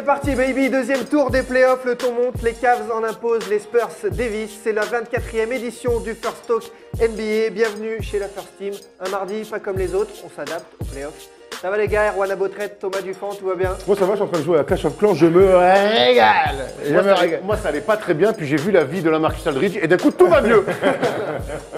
parti baby, deuxième tour des playoffs, le ton monte, les Cavs en imposent, les Spurs dévissent. C'est la 24e édition du First Talk NBA. Bienvenue chez la First Team. Un mardi, pas comme les autres, on s'adapte aux playoffs. Ça va les gars, Erwan Abotret, Thomas Dufant, tout va bien? Moi ça va, je suis en train de jouer à Clash of Clans, je me régale. Moi ça allait pas très bien, puis j'ai vu la vie de Lamarcus Aldridge et d'un coup tout va mieux.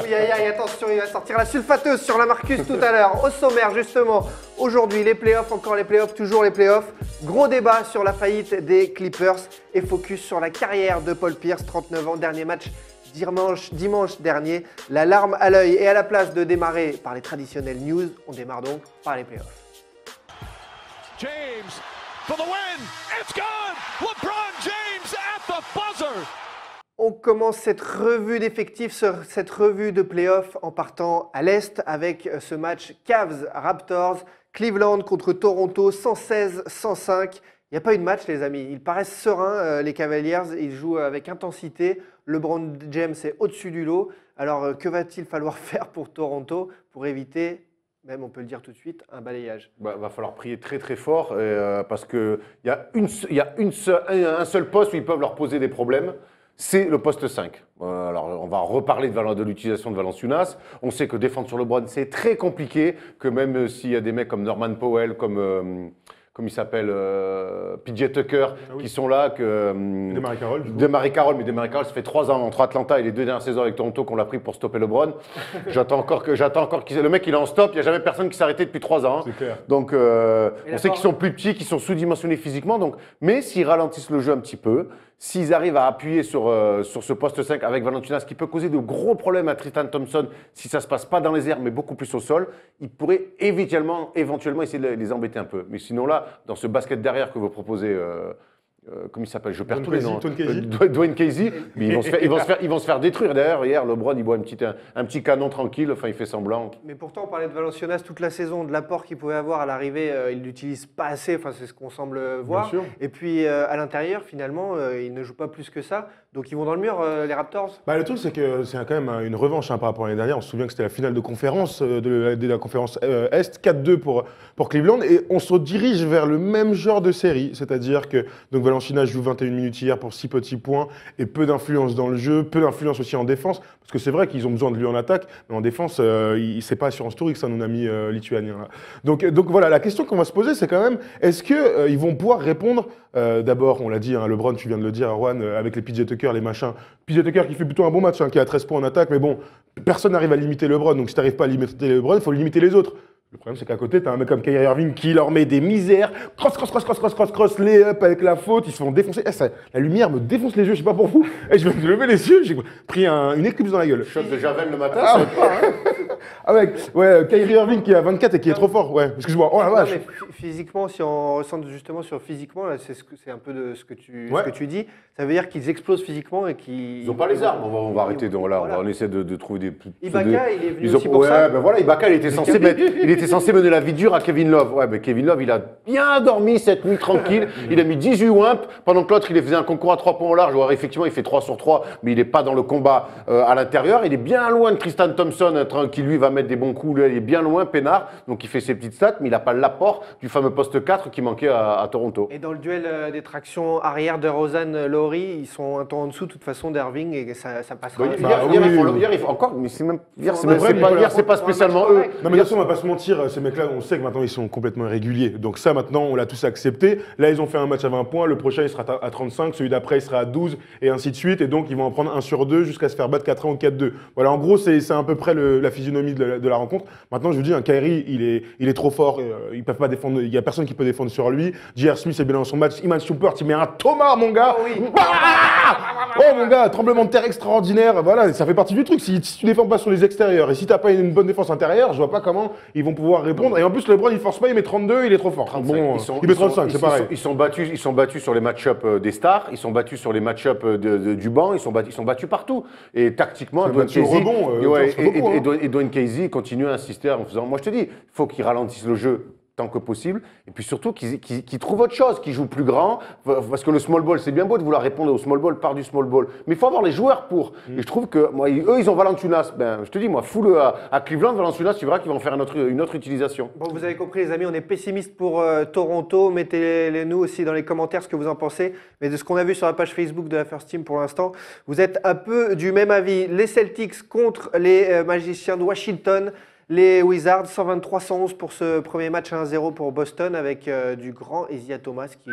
Oui, attention, il va sortir la sulfateuse sur Lamarcus tout à l'heure. Au sommaire justement, aujourd'hui les playoffs, encore les playoffs, toujours les playoffs. Gros débat sur la faillite des Clippers et focus sur la carrière de Paul Pierce, 39 ans, dernier match dimanche dernier. La larme à l'œil et à la place de démarrer par les traditionnelles news, on démarre donc par les playoffs. James for the win. It's good. LeBron James at the buzzer. On commence cette revue d'effectifs, cette revue de playoffs en partant à l'Est avec ce match Cavs-Raptors, Cleveland contre Toronto, 116-105. Il n'y a pas eu de match les amis, ils paraissent sereins les Cavaliers, ils jouent avec intensité. LeBron James est au-dessus du lot. Alors que va-t-il falloir faire pour Toronto pour éviter, même on peut le dire tout de suite, un balayage? Va falloir prier très très fort parce qu'il y a, un seul poste où ils peuvent leur poser des problèmes, c'est le poste 5. Alors on va reparler de l'utilisation de Valanciunas. On sait que défendre sur LeBron c'est très compliqué, que même s'il y a des mecs comme Norman Powell, comme il s'appelle, PJ Tucker, qui sont là, que Demary Carroll. Demary Carroll, ça fait 3 ans entre Atlanta et les 2 dernières saisons avec Toronto qu'on l'a pris pour stopper LeBron. J'attends encore le mec il est en stop, il n'y a jamais personne qui s'est arrêté depuis 3 ans. C'est clair. Donc on sait qu'ils sont plus petits, qu'ils sont sous-dimensionnés physiquement. Donc, mais s'ils ralentissent le jeu un petit peu, s'ils arrivent à appuyer sur ce poste 5 avec Valanciunas, qui peut causer de gros problèmes à Tristan Thompson si ça ne se passe pas dans les airs, mais beaucoup plus au sol, ils pourraient éventuellement essayer de les embêter un peu. Mais sinon là, dans ce basket derrière que vous proposez, comment il s'appelle? Je perds tous les noms. Dwayne Casey. Mais ils vont se faire détruire. D'ailleurs, hier, LeBron, il boit un petit canon tranquille. Enfin, il fait semblant. Mais pourtant, on parlait de Valanciunas toute la saison, de l'apport qu'il pouvait avoir à l'arrivée. Il ne l'utilise pas assez. Enfin, c'est ce qu'on semble voir. Et puis, à l'intérieur, finalement, il ne joue pas plus que ça. Donc, ils vont dans le mur, les Raptors. Le truc, c'est que c'est quand même une revanche par rapport à l'année dernière. On se souvient que c'était la finale de conférence, de la conférence Est, 4-2 pour Cleveland. Et on se dirige vers le même genre de série. C'est-à-dire que donc, Valanciunas joue 21 minutes hier pour 6 petits points et peu d'influence dans le jeu, peu d'influence aussi en défense. Parce que c'est vrai qu'ils ont besoin de lui en attaque, mais en défense, c'est pas Assurance Tourix, ça, nos amis lituaniens. Là. Donc voilà, la question qu'on va se poser, c'est quand même, est-ce qu'ils vont pouvoir répondre d'abord, on l'a dit, LeBron, tu viens de le dire, Erwan, avec les PJ Tucker, les machins. PJ Tucker qui fait plutôt un bon match, qui a 13 points en attaque, mais bon, personne n'arrive à limiter LeBron. Donc si tu n'arrives pas à limiter LeBron, il faut limiter les autres. Le problème, c'est qu'à côté, tu as un mec comme Kyrie Irving qui leur met des misères, cross, lay-up avec la faute, ils se font défoncer. La lumière me défonce les yeux, je sais pas pour vous. Et je vais me lever les yeux, j'ai pris une éclipse dans la gueule. Shot de Javel le matin, ça va pas, hein. Ouais, Kyrie Irving qui est à 24 et qui est trop fort. Ouais, excuse-moi. Oh la vache. Non, mais physiquement, si on ressent justement sur physiquement, là, c'est un peu de ce que tu dis. Ça veut dire qu'ils explosent physiquement et qu'ils. Ils n'ont pas les armes. On va arrêter. Donc là, on essaie de trouver des. Ibaka, il est venu aussi pour ça. Ben voilà, Ibaka, il était censé mener la vie dure à Kevin Love. Ouais, mais Kevin Love, il a bien dormi cette nuit tranquille. Il a mis 18 wimps pendant que l'autre, il faisait un concours à 3 points au large. Alors, effectivement, il fait 3 sur 3, mais il n'est pas dans le combat à l'intérieur. Il est bien loin de Tristan Thompson, qui lui va mettre des bons coups. Lui, il est bien loin, peinard. Donc, il fait ses petites stats, mais il n'a pas l'apport du fameux poste 4 qui manquait à Toronto. Et dans le duel des tractions arrière de Rosen-Laurie, ils sont un temps en dessous, de toute façon, d'Irving, et ça passera. Hier, il faut encore, mais c'est pas spécialement eux. Non, mais là, on va pas se mentir, ces mecs-là, on sait que maintenant, ils sont complètement irréguliers. Donc ça, maintenant, on l'a tous accepté. Là, ils ont fait un match à 20 points. Le prochain, il sera à 35. Celui d'après, il sera à 12 et ainsi de suite. Et donc, ils vont en prendre 1 sur 2 jusqu'à se faire battre 4-1 ou 4-2. Voilà, en gros, c'est à peu près la physionomie de la rencontre. Maintenant, je vous dis, Kyrie, il est trop fort. Ils peuvent pas défendre. Il y a personne qui peut défendre sur lui. J.R. Smith est bien dans son match. Iman Shumpert, il met un Thomas, mon gars. Oh, oui. Oh, mon gars, tremblement de terre extraordinaire. Voilà, ça fait partie du truc. Si tu défends pas sur les extérieurs et si t'as pas une bonne défense intérieure, je vois pas comment ils vont pouvoir répondre. Et en plus, LeBron, il force pas, il met 32, il est trop fort. 35. Bon, il met 35, c'est pareil. Ils sont battus sur les match-ups des stars, ils sont battus sur les match-ups du banc, ils sont battus partout. Et tactiquement, Dwayne Casey continue à insister en faisant. Moi, je te dis, il faut qu'ils ralentissent le jeu tant que possible. Et puis surtout, qu'ils trouvent autre chose, qu'ils jouent plus grand. Parce que le small ball, c'est bien beau de vouloir répondre au small ball par du small ball. Mais il faut avoir les joueurs pour. Et je trouve que, moi, eux, ils ont Valanciunas. Ben, je te dis, moi, fous-le à Cleveland, Valanciunas, tu verras qu'ils vont faire une autre utilisation. Bon, vous avez compris, les amis, on est pessimiste pour Toronto. Mettez-les nous aussi dans les commentaires ce que vous en pensez. Mais de ce qu'on a vu sur la page Facebook de la First Team pour l'instant, vous êtes un peu du même avis. Les Celtics contre les Magiciens de Washington. Les Wizards, 123-111 pour ce premier match 1-0 pour Boston avec du grand Isaiah Thomas qui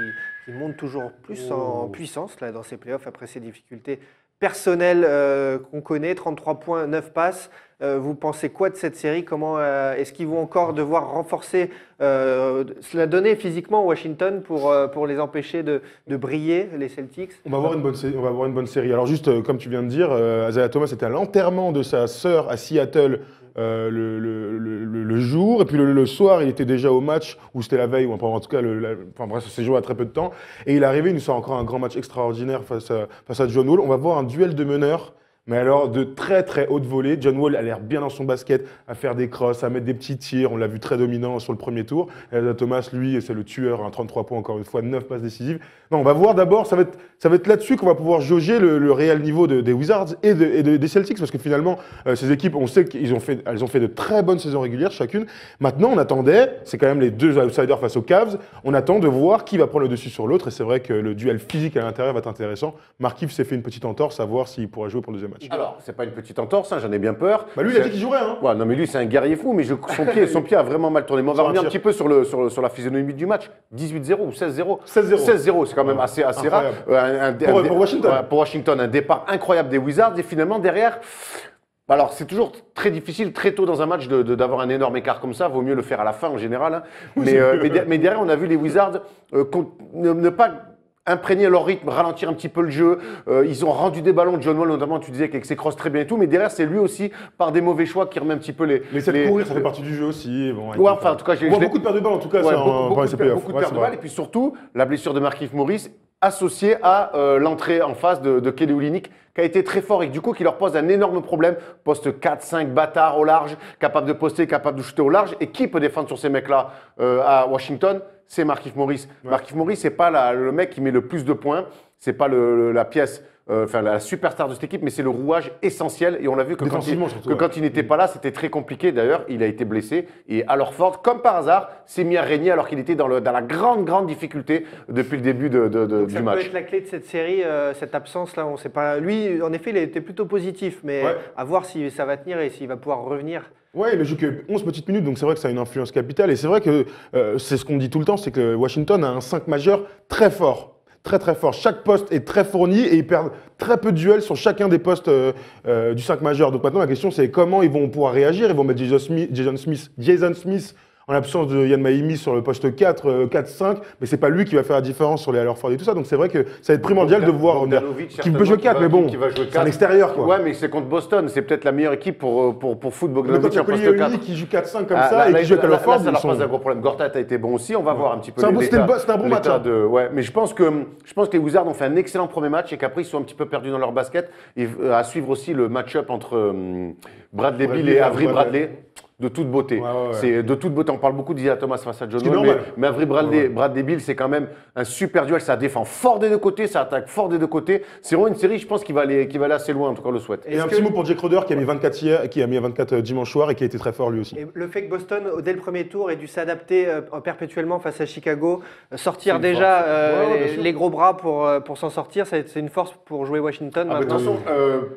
monte toujours plus en puissance là, dans ses playoffs après ses difficultés personnelles qu'on connaît. 33 points, 9 passes. Vous pensez quoi de cette série? Comment est-ce qu'ils vont encore devoir renforcer la donnée physiquement Washington pour les empêcher de briller, les Celtics? On va avoir une bonne série. Alors juste, comme tu viens de dire, Isaiah Thomas était à l'enterrement de sa sœur à Seattle le jour, et puis le soir, il était déjà au match, ou c'était la veille, ou en tout cas, bref, ça s'est joué à très peu de temps, et il est arrivé, il nous sort encore un grand match extraordinaire face à John Wall. On va voir un duel de meneurs, mais alors de très très haute volée. John Wall a l'air bien dans son basket, à faire des crosses, à mettre des petits tirs, on l'a vu très dominant sur le premier tour. Et Thomas, lui, c'est le tueur, 33 points encore une fois, 9 passes décisives. Non, on va voir d'abord, ça va être là-dessus qu'on va pouvoir jauger le réel niveau des Wizards et des Celtics, parce que finalement, ces équipes, on sait qu'elles ont fait de très bonnes saisons régulières chacune. Maintenant, on attendait, c'est quand même les deux outsiders face aux Cavs, on attend de voir qui va prendre le dessus sur l'autre, et c'est vrai que le duel physique à l'intérieur va être intéressant. Markieff s'est fait une petite entorse, à voir s'il pourra jouer pour le deuxième match. Alors, c'est pas une petite entorse, hein, j'en ai bien peur. Bah lui, il a dit qu'il jouerait. Hein. Ouais, non, mais lui, c'est un guerrier fou, mais son pied a vraiment mal tourné. Mais on va revenir un petit peu sur la physionomie du match. 18-0 ou 16-0 16-0, c'est quand même assez rare. Pour Washington. Pour Washington, un départ incroyable des Wizards. Et finalement, derrière, alors c'est toujours très difficile, très tôt dans un match, d'avoir un énorme écart comme ça. Vaut mieux le faire à la fin en général. Hein. Mais derrière, on a vu les Wizards ne pas imprégner leur rythme, ralentir un petit peu le jeu. Ils ont rendu des ballons. John Wall, notamment, tu disais qu'avec ses crosses très bien et tout. Mais derrière, c'est lui aussi, par des mauvais choix, qui remet un petit peu les. Mais de courir, ça fait partie du jeu aussi. Bon, ouais, enfin, en tout cas, on voit beaucoup de pertes de balles, en tout cas, beaucoup de pertes de balles. Et puis surtout, la blessure de Markieff Morris associée à l'entrée en face de Kelly Olynyk, qui a été très fort et du coup qui leur pose un énorme problème. Poste 4-5 bâtard au large, capable de poster, capable de shooter au large. Et qui peut défendre sur ces mecs-là à Washington? C'est Markieff Morris. Ouais. Markieff Morris, c'est pas le mec qui met le plus de points, c'est pas la pièce, la superstar de cette équipe, mais c'est le rouage essentiel. Et on l'a vu que quand il n'était pas là, c'était très compliqué. D'ailleurs, il a été blessé. Et Al Horford, comme par hasard, s'est mis à régner alors qu'il était dans la grande difficulté depuis le début du match. Ça peut être la clé de cette série, cette absence-là. On sait pas. Lui, en effet, il a été plutôt positif, mais à voir si ça va tenir et s'il va pouvoir revenir. Ouais, il ne joue que 11 petites minutes, donc c'est vrai que ça a une influence capitale. Et c'est vrai que c'est ce qu'on dit tout le temps, c'est que Washington a un 5 majeur très fort. Très fort. Chaque poste est très fourni et ils perdent très peu de duels sur chacun des postes du 5 majeur. Donc maintenant, la question, c'est comment ils vont pouvoir réagir. Ils vont mettre Jason Smith en l'absence de Ian Mahinmi sur le poste 4, 4-5, mais c'est pas lui qui va faire la différence sur les Al Horford et tout ça. Donc c'est vrai que ça va être primordial de voir qui peut jouer 4, mais bon, c'est un extérieur quoi. Ouais, mais c'est contre Boston, c'est peut-être la meilleure équipe pour foot Bogdanovic en poste 4. Qui joue 4-5 comme ça et qui joue avec Al Horford. Ça leur pose un gros problème. Gortat a été bon aussi, on va voir un petit peu. C'était un bon match. Ouais, mais je pense que les Wizards ont fait un excellent premier match et qu'après ils sont un petit peu perdus dans leur basket. Et à suivre aussi le match-up entre Bradley Beal et Avery Bradley. De toute beauté. C'est de toute beauté. On parle beaucoup d'Isaiah Thomas face à John Wall, mais Avery Bradley Beal, c'est quand même un super duel. Ça défend fort des deux côtés, ça attaque fort des deux côtés. C'est vraiment une série, je pense, qui va aller assez loin, en tout cas, on le souhaite. Et un petit mot pour Jake Crowder qui a mis 24 hier, qui a mis 24 dimanche soir et qui a été très fort lui aussi. Et le fait que Boston, dès le premier tour, ait dû s'adapter perpétuellement face à Chicago, sortir déjà les gros bras pour s'en sortir, c'est une force pour jouer Washington. De toute façon,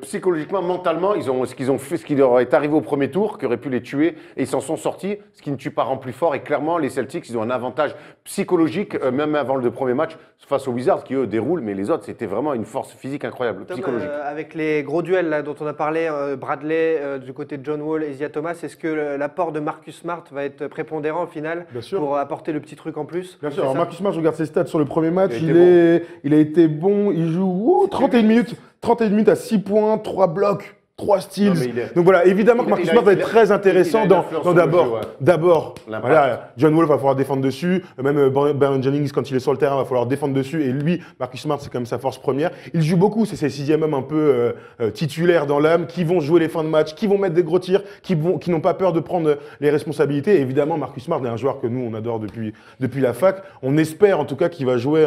psychologiquement, mentalement, ce qu'ils ont fait, ce qui leur est arrivé au premier tour, qui aurait pu les tuer. Et ils s'en sont sortis, ce qui ne tue pas rend plus fort. Et clairement, les Celtics, ils ont un avantage psychologique, même avant le premier match, face aux Wizards, qui eux déroulent. Mais les autres, c'était vraiment une force physique incroyable, psychologique. Avec les gros duels là, dont on a parlé, Bradley, du côté de John Wall et Isaiah Thomas, est-ce que l'apport de Marcus Smart va être prépondérant au final pour apporter le petit truc en plus? Bien sûr. Alors Marcus Smart, je regarde ses stats sur le premier match. Il a été bon. Il joue 31 minutes à 6 points, 3 blocs. 3 steals. Non, mais il est- Donc voilà, évidemment que il a- Marcus il a- Smart va il être a- très intéressant il a une dans influence sur le d'abord, jeu, ouais. d'abord, L'impact. voilà, John Wall va falloir défendre dessus, même Byron Jennings quand il est sur le terrain va falloir défendre dessus, et lui, Marcus Smart, c'est quand même sa force première. Il joue beaucoup, c'est ses 6e hommes un peu titulaires dans l'âme, qui vont jouer les fins de match, qui vont mettre des gros tirs, qui n'ont pas peur de prendre les responsabilités. Et évidemment, Marcus Smart est un joueur que nous, on adore depuis la fac. On espère en tout cas qu'il va jouer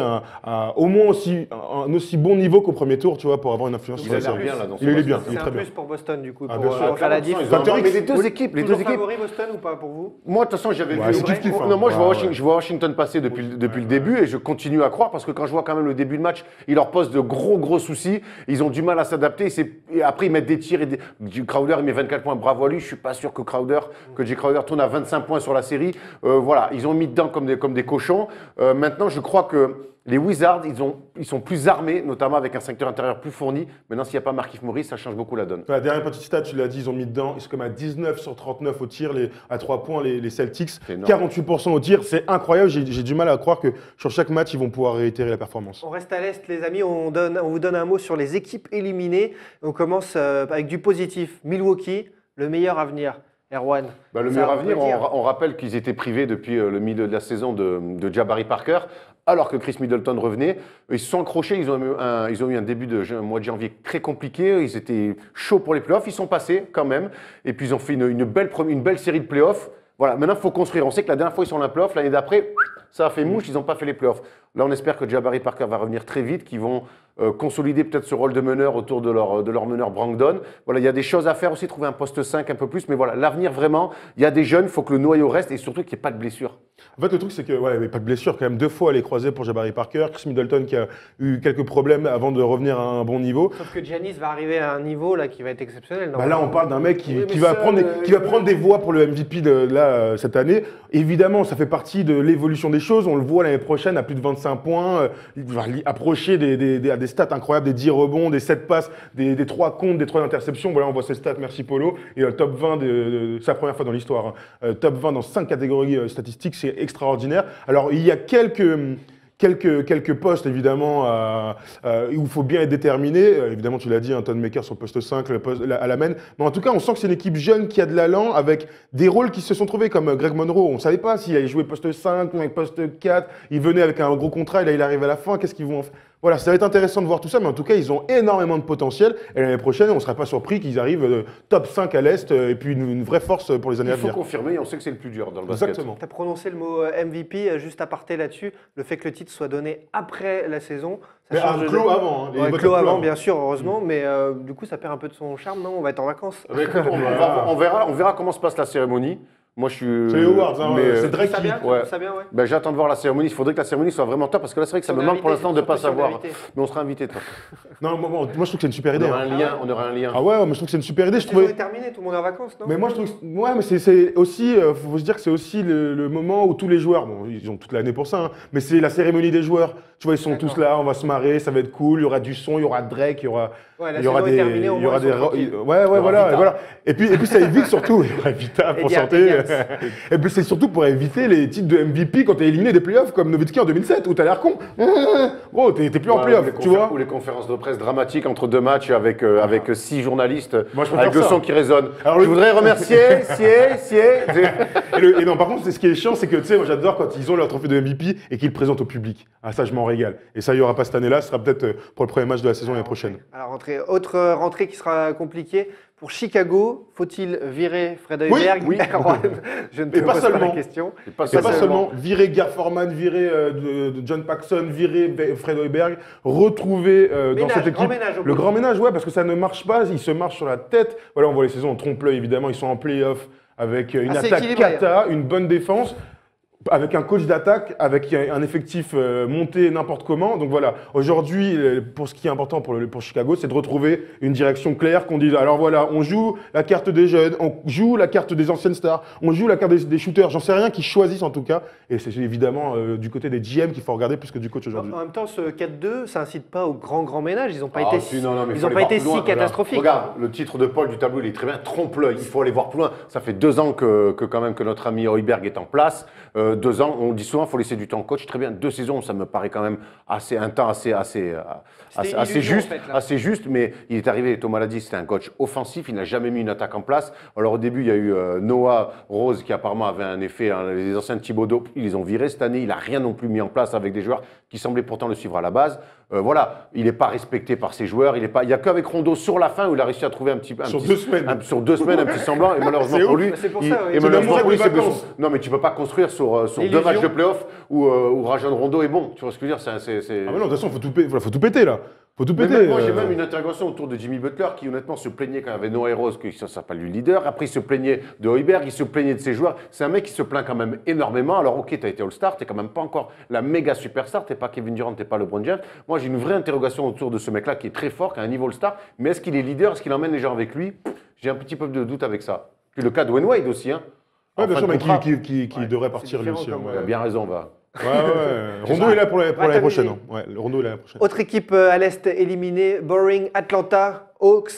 au moins un aussi bon niveau qu'au premier tour, tu vois, pour avoir une influence Il sur a la l'air série. bien là dans Il est bien, C'est il est un très bien. plus pour Boston, du coup, Ah, pour bien sûr. faire la diff. Ils ont- Facteur mais X. les deux Oui. équipes, Toujours favori Boston ou pas pour vous? Moi, de toute façon, j'avais Ouais, vu. c'est kiff-kiff, hein. Non, moi, je vois Ouais, je vois Washington passer depuis le début et je continue à croire parce que quand je vois quand même le début de match, ils leur posent de gros soucis. Ils ont du mal à s'adapter. Et après, ils mettent des tirs. Crowder, il met 24 points. Bravo à lui. Je suis pas sûr que Jay Crowder tourne à 25 points sur la série. Voilà, ils ont mis dedans comme des cochons. Maintenant, je crois que les Wizards, ils sont plus armés, notamment avec un secteur intérieur plus fourni. Maintenant, s'il n'y a pas Markieff Morris, ça change beaucoup la donne. La dernière petite stat, tu l'as dit, ils ont mis dedans. Ils sont comme à 19 sur 39 au tir, à 3 points, les Celtics. C'est énorme. 48% au tir, c'est incroyable. J'ai du mal à croire que sur chaque match, ils vont pouvoir réitérer la performance. On reste à l'Est, les amis. On vous donne un mot sur les équipes éliminées. On commence avec du positif. Milwaukee, le meilleur avenir. Erwan. Le ça, meilleur on peut avenir, le dire. on rappelle qu'ils étaient privés depuis le milieu de la saison de Jabari Parker, alors que Chris Middleton revenait. Ils se sont accrochés, ils ont eu un début de mois de janvier très compliqué, ils étaient chauds pour les playoffs, ils sont passés quand même, et puis ils ont fait une belle série de playoffs. Voilà, maintenant il faut construire. On sait que la dernière fois ils sont en playoff, l'année d'après, ça a fait mouche, ils n'ont pas fait les playoffs. Là, on espère que Jabari Parker va revenir très vite, qu'ils vont consolider peut-être ce rôle de meneur autour de leur meneur Brogdon. Voilà, il y a des choses à faire aussi, trouver un poste 5 un peu plus, mais voilà, l'avenir vraiment, il y a des jeunes, il faut que le noyau reste et surtout qu'il n'y ait pas de blessures. En fait, le truc, c'est que, ouais, il n'y avait pas de blessure quand même. 2 fois, elle est croisée pour Jabari Parker. Chris Middleton qui a eu quelques problèmes avant de revenir à un bon niveau. Sauf que Giannis va arriver à un niveau là qui va être exceptionnel. Bah là, on parle d'un mec Oui, qui mais va ça, prendre des voix pour le MVP cette année. Évidemment, ça fait partie de l'évolution des choses. On le voit l'année prochaine à plus de 25 points. Il va approcher des stats incroyables, des 10 rebonds, des 7 passes, des 3 comptes, des 3 interceptions. Voilà, on voit ces stats, merci Polo. Et le top 20, c'est la première fois dans l'histoire. Top 20 dans 5 catégories statistiques, c'est extraordinaire. Alors, il y a quelques postes, évidemment, où il faut bien être déterminé. Évidemment, tu l'as dit, Anton Maker sur le poste 5, à la main. Mais en tout cas, on sent que c'est une équipe jeune qui a de l'allant, avec des rôles qui se sont trouvés, comme Greg Monroe. On ne savait pas s'il allait jouer poste 5 ou poste 4. Il venait avec un gros contrat, et là, il arrive à la fin. Qu'est-ce qu'ils vont en faire ? Voilà, ça va être intéressant de voir tout ça, mais en tout cas, ils ont énormément de potentiel. Et l'année prochaine, on ne serait pas surpris qu'ils arrivent top 5 à l'Est, et puis une vraie force pour les années Il à faut venir. confirmer, on sait que c'est le plus dur dans le basket. Exactement. Tu as prononcé le mot MVP, juste à parté là-dessus. Le fait que le titre soit donné après la saison. Ça Mais change un de- clos avant. Hein, les Ouais, votes clos clos avant, bien sûr, heureusement. Mais du coup, ça perd un peu de son charme, non? On va être en vacances. On verra comment se passe la cérémonie. Moi, je suis. C'est les Awards, hein, mais, c'est Drake Ça qui... bien, ouais. ça bien, ouais. Ben, j'attends de voir la cérémonie. Il faudrait que la cérémonie soit vraiment top parce que là, c'est vrai que ça Si me on est manque pour invité, l'instant de ne pas surtout si on est savoir. invité. Mais on sera invité, toi. Non, moi, je trouve que c'est une super On idée. aura hein. un lien. On aura un lien. Ah ouais, mais je trouve que c'est une super idée. La Je saison trouvais... est terminée, tout le monde est en vacances, non? Mais moi, je trouve que... Ouais, mais c'est aussi... faut se dire que c'est aussi le moment où tous les joueurs... Bon, ils ont toute l'année pour ça, hein, mais c'est la cérémonie des joueurs. Tu vois, ils sont D'accord. tous là, on va se marrer, ça va être cool, il y aura du son, il y aura Drake, il y aura... Ouais, la il y aura saison est terminée, au il y aura moins, ils sont des... tranquilles. Ouais, voilà, Vita. et voilà. Et puis ça évite surtout... Il y aura Vita pour Diaz, santé. Diaz. Et puis c'est surtout pour éviter les titres de MVP quand t'es éliminé des playoffs comme Nowitzki en 2007, où t'as l'air con. Oh, t'es plus en Ouais, playoff, tu vois. Ou les conférences de presse dramatiques entre 2 matchs avec 6 journalistes, Moi, je préfère avec le ça. son qui résonne. Alors, je voudrais remercier, Et non, par contre, ce qui est chiant, c'est que tu sais, moi j'adore quand ils ont leur trophée de MVP et qu'ils le présentent au public. Ah, ça, je m'en régale. Et ça, il n'y aura pas cette année-là, ce sera peut-être pour le premier match de la saison l'année prochaine. Alors, autre rentrée qui sera compliquée. Pour Chicago, faut-il virer Fred Hoiberg? oui. Erwan, je ne te Et pas pose pas la seulement. question. C'est pas seulement virer Gar Forman, virer de John Paxson, virer Fred Hoiberg, retrouver dans Ménage, cette grand équipe ménage au le bout. grand ménage, ouais, parce que ça ne marche pas, ils se marchent sur la tête. Voilà, on voit les saisons en trompe-l'œil, évidemment, ils sont en play-off avec une Assez attaque équilibré. cata, une bonne défense. Avec un coach d'attaque, avec un effectif monté n'importe comment. Donc voilà, aujourd'hui, pour ce qui est important pour Chicago, c'est de retrouver une direction claire, qu'on dise, alors voilà, on joue la carte des jeunes, on joue la carte des anciennes stars, on joue la carte des shooters, j'en sais rien, qui choisissent en tout cas. Et c'est évidemment du côté des GM qu'il faut regarder plus que du coach aujourd'hui. En même temps, ce 4-2, ça incite pas au grand ménage. Ils n'ont pas Ah, été, si, non, mais ils faut ont aller pas voir été plus loin, si voilà. catastrophiques. Regarde, le titre de Paul du tableau, il est très bien. Trompe-l'œil, il faut aller voir plus loin. Ça fait 2 ans que quand même que notre ami Hoiberg est en place. 2 ans. On dit souvent qu'il faut laisser du temps au coach. Très bien, 2 saisons, ça me paraît quand même un temps assez juste, en fait, là. assez juste. Mais il est arrivé, Thomas l'a dit, c'était un coach offensif. Il n'a jamais mis une attaque en place. Alors au début, il y a eu Noah Rose qui apparemment avait un effet. Les anciens Thibodeau, ils les ont virés cette année. Il n'a rien non plus mis en place avec des joueurs qui semblaient pourtant le suivre à la base. Voilà, il n'est pas respecté par ses joueurs. Il n'y a qu'avec Rondo sur la fin où il a réussi à trouver Sur 2 semaines. sur 2 semaines, un petit semblant. Et malheureusement C'est pour ouf. lui, C'est pour il- ça, oui. et C'est malheureusement l'amour pour lui, des c'est vacances. Non, mais tu peux pas construire sur 2 L'illusion. matchs de playoff où Rajon Rondo est bon. Tu vois ce que je veux dire? C'est- Ah mais non, de toute façon, faut tout péter là. Faut tout Mais péter. même moi, j'ai même une interrogation autour de Jimmy Butler qui, honnêtement, se plaignait quand il y avait Noah Rose, que ça s'appelle le leader. Après, il se plaignait de Hoiberg, il se plaignait de ses joueurs. C'est un mec qui se plaint quand même énormément. Alors, ok, tu as été All-Star, tu quand même pas encore la méga superstar, tu pas Kevin Durant, tu pas LeBron James. Moi, j'ai une vraie interrogation autour de ce mec-là qui est très fort, qui a un niveau All-Star. Mais est-ce qu'il est leader? Est-ce qu'il emmène les gens avec lui? J'ai un petit peu de doute avec ça. Puis le cas de Wayne Wade aussi. Hein. Ouais, En bien fin sûr, de mais contrat. qui devrait partir lui différent aussi. comme, Ouais, Il a bien raison, va. ouais. Rondo est là pour l'année t'as prochaine. mis- Hein. Ouais, le Rondo est là l'année prochaine. Autre équipe à l'Est éliminée, Boring Atlanta. Hawks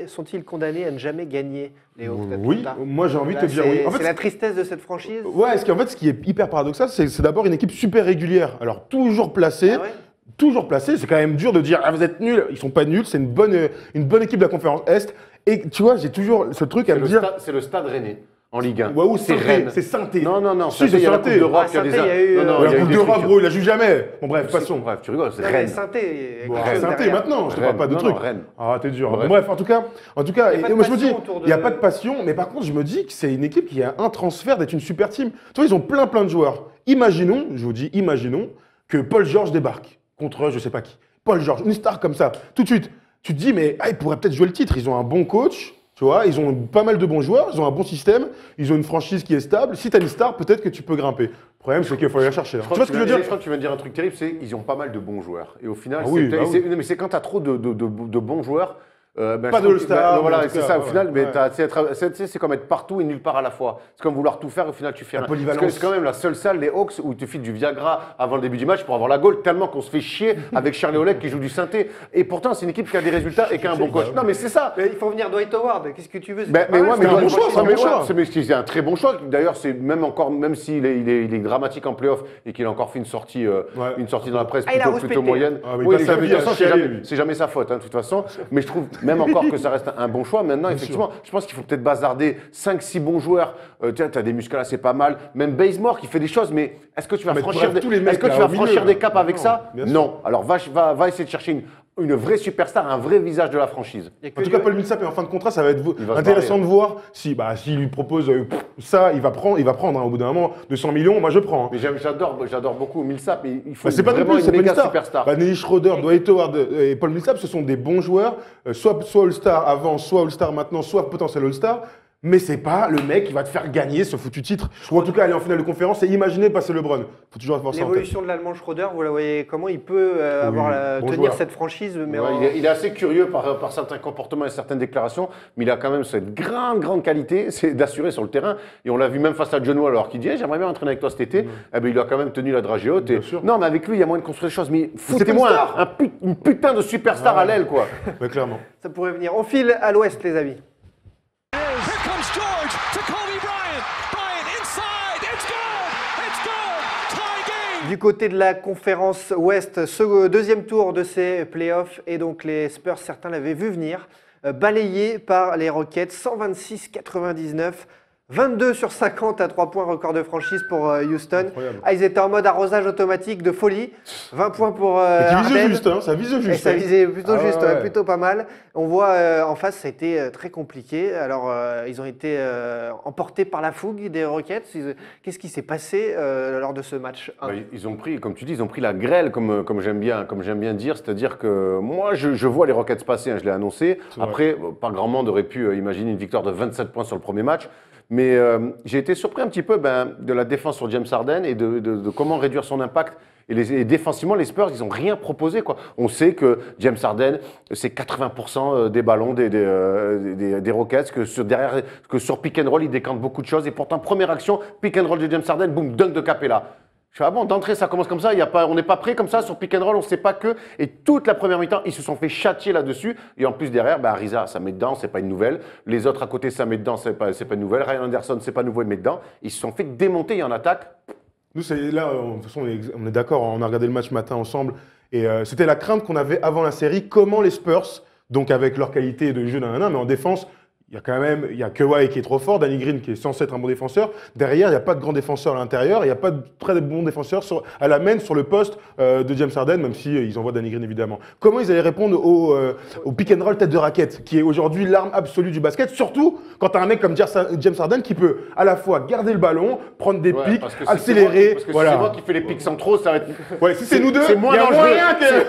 sont-ils condamnés à ne jamais gagner les Hawks d'Atlanta? Oui, moi j'ai envie de te Là, dire oui. En c'est fait, la tristesse de cette franchise. ouais, ce qui est hyper paradoxal, c'est d'abord une équipe super régulière. Alors, toujours placée. Ah ouais. Toujours placé, c'est quand même dur de dire ah, vous êtes nuls, ils sont pas nuls, c'est une bonne équipe de la conférence Est. Et tu vois, j'ai toujours ce truc à me dire. C'est le Stade Rennais en Ligue 1. Waouh, c'est c'est Rennes. C'est Sainté. Non, Si, Sainté, c'est il y a la Sainté. Coupe d'Europe, Ah, il y a des Sainté, il y a eu, Non, non, La il y a eu Coupe des d'Europe, trucs. gros, il la joue jamais. Bon, bref, passons. Bref, tu rigoles, c'est Non, mais Rennes. Sainté, Bon, quelque chose Sainté derrière. maintenant, je te parle pas de Non, trucs. non, Rennes. Ah, t'es dur. Bref. Bref, en tout cas, Il y a pas de moi je me dis, passion autour de- il n'y a pas de passion, mais par contre, je me dis que c'est une équipe qui a un transfert d'être une super team. Tu vois, ils ont plein de joueurs. Imaginons, je vous dis, imaginons que Paul George débarque contre je sais pas qui. Paul George, une star comme ça, tout de suite. Tu te dis, mais ils pourraient peut-être jouer le titre. Ils ont un bon coach, tu vois, ils ont pas mal de bons joueurs, ils ont un bon système, ils ont une franchise qui est stable. Si tu as une star, peut-être que tu peux grimper. Le problème, c'est qu'il faut aller la chercher. hein. Tu vois ce que je veux dire? Je crois que tu viens de dire un truc terrible, c'est qu'ils ont pas mal de bons joueurs. Et au final, Ah oui, bah oui. non, mais c'est quand tu as trop de bons joueurs. Pas je de trouve que- All-Star, voilà, mais en tout c'est cas, ça, au ouais, final, mais ouais. c'est comme être partout et nulle part à la fois. C'est comme vouloir tout faire, au final, tu fais La rien. polyvalence. Parce que c'est quand même la seule salle, les Hawks, où il te file du Viagra avant le début du match pour avoir la goal, tellement qu'on se fait chier avec Charlie Oleg qui joue du synthé. Et pourtant, c'est une équipe qui a des résultats et qui a un bon coach. Non, mais c'est ça. Mais il faut venir Dwight Howard, qu'est-ce que tu veux? Mais pas ouais, mal, mais un ouais, bon choix, c'est un bon choix. c'est un très bon choix. D'ailleurs, c'est même s'il est dramatique en playoff et qu'il a encore fait une sortie dans la presse Ah, il a plutôt respecté. moyenne. Ah, mais il Oui, passe sa vie de toute à façon, chialer, lui. c'est jamais sa faute, hein, de toute façon. Mais je trouve même encore que ça reste un bon choix. Maintenant, effectivement, je pense qu'il faut peut-être bazarder 5-6 bons joueurs. Tu as des Muscala, c'est pas mal. Même Bazemore qui fait des choses, mais est-ce que tu vas Mais franchir bref, tous les mecs est-ce que tu là, vas au milieu, franchir là. des caps avec Non, ça? bien sûr. Non. Alors va essayer de chercher une vraie superstar, un vrai visage de la franchise. Il y a que En tout cas, du- Paul Millsap est en fin de contrat, ça va être Il va se intéressant barrer. de voir s'il lui propose ça, il va prendre hein, au bout d'un moment 200 millions, moi je prends. hein. Mais j'adore beaucoup Millsap, mais il faut Bah, c'est pas non vraiment plus, c'est une pas une méga star. superstar. Bah, Dennis Schroeder, Dwight Howard et Paul Millsap, ce sont des bons joueurs, soit All-Star avant, soit All-Star maintenant, soit potentiel All-Star. Mais c'est pas le mec qui va te faire gagner ce foutu titre. Ou en tout cas aller en finale de conférence et imaginer passer LeBron. Faut toujours avoir ça en tête. L'évolution de l'Allemand Schroeder, vous la voyez comment il peut bon tenir joueur. cette franchise, mais Ouais, il est assez curieux par certains comportements et certaines déclarations, mais il a quand même cette grande qualité, c'est d'assurer sur le terrain. Et on l'a vu même face à John Wall, alors qu'il dit j'aimerais bien entraîner avec toi cet été. Eh ben, il a quand même tenu la dragée haute. Bien sûr. Non, mais avec lui, il y a moyen de construire des choses. Mais une foutez-moi star. une putain de superstar à l'aile, quoi. Ouais, clairement. ça pourrait venir. On file à l'Ouest, les amis. Here comes George to Kobe Bryant. Bryant inside. It's good. It's good. Tie game. Du côté de la conférence Ouest, ce deuxième tour de ces playoffs, et donc les Spurs, certains l'avaient vu venir, balayés par les Rockets, 126-99, 22 sur 50 à 3 points, record de franchise pour Houston. Incroyable. Ah, ils étaient en mode arrosage automatique de folie, 20 points pour Et qui vise Harden. juste, hein, ça vise Et juste. ça hein. visait plutôt Ah juste, ouais. plutôt pas mal. On voit en face, ça a été très compliqué. Alors, ils ont été emportés par la fougue des Rockets. Qu'est-ce qui s'est passé lors de ce match 1? Bah, ils ont pris, comme tu dis, ils ont pris la grêle, comme j'aime bien dire. C'est-à-dire que moi, je vois les Rockets passer, hein, je l'ai annoncé. C'est vrai. Après, pas grand monde aurait pu imaginer une victoire de 27 points sur le premier match. Mais j'ai été surpris un petit peu de la défense sur James Harden et de comment réduire son impact. Et défensivement, les Spurs, ils n'ont rien proposé, quoi. On sait que James Harden, c'est 80% des ballons des Rockets, que sur pick and roll, il décante beaucoup de choses. Et pourtant, première action, pick and roll de James Harden, boum, dunk de Capella. Je fais, ah bon, d'entrée, ça commence comme ça, on n'est pas prêt comme ça sur pick and roll, on ne sait pas que. Et toute la première mi-temps, ils se sont fait châtier là-dessus. Et en plus, derrière, Ariza, ça met dedans, c'est pas une nouvelle. Les autres à côté, ça met dedans, c'est pas une nouvelle. Ryan Anderson, c'est pas nouveau, il met dedans. Ils se sont fait démonter en attaque. Nous, là, de toute façon, on est d'accord, on a regardé le match matin ensemble. Et c'était la crainte qu'on avait avant la série. Comment les Spurs, donc avec leur qualité de jeu mais en défense, il y a Kawhi qui est trop fort, Danny Green qui est censé être un bon défenseur. Derrière, il n'y a pas de grand défenseur à l'intérieur, il n'y a pas de très bon défenseur à la main sur le poste de James Harden, même si ils envoient Danny Green évidemment. Comment ils allaient répondre au pick and roll tête de raquette, qui est aujourd'hui l'arme absolue du basket, surtout quand tu as un mec comme James Harden qui peut à la fois garder le ballon, prendre des pics, accélérer. Parce que si c'est moi qui fais les pics centraux, ça va être. Ouais, si c'est nous deux, c'est moins dangereux.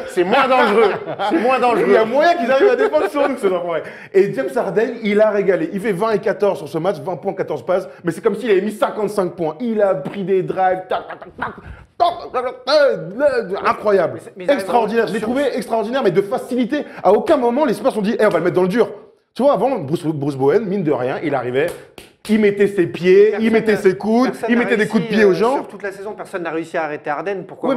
C'est moins dangereux. C'est moins dangereux. Il y a moyen qu'ils arrivent à défendre sur nous, ce enfoirés. Et James Harden, il a régalé. Il fait 20 et 14 sur ce match, 20 points, 14 passes, mais c'est comme s'il avait mis 55 points. Il a pris des drives, incroyable, extraordinaire. Je l'ai trouvé extraordinaire, mais de facilité. À aucun moment, les Spurs ont dit, on va le mettre dans le dur. Tu vois, avant, Bruce Bowen, mine de rien, il arrivait, il mettait ses pieds, il mettait ses coudes, il mettait des coups de pied aux gens. Sur toute la saison, personne n'a réussi à arrêter Harden. Pourquoi oui,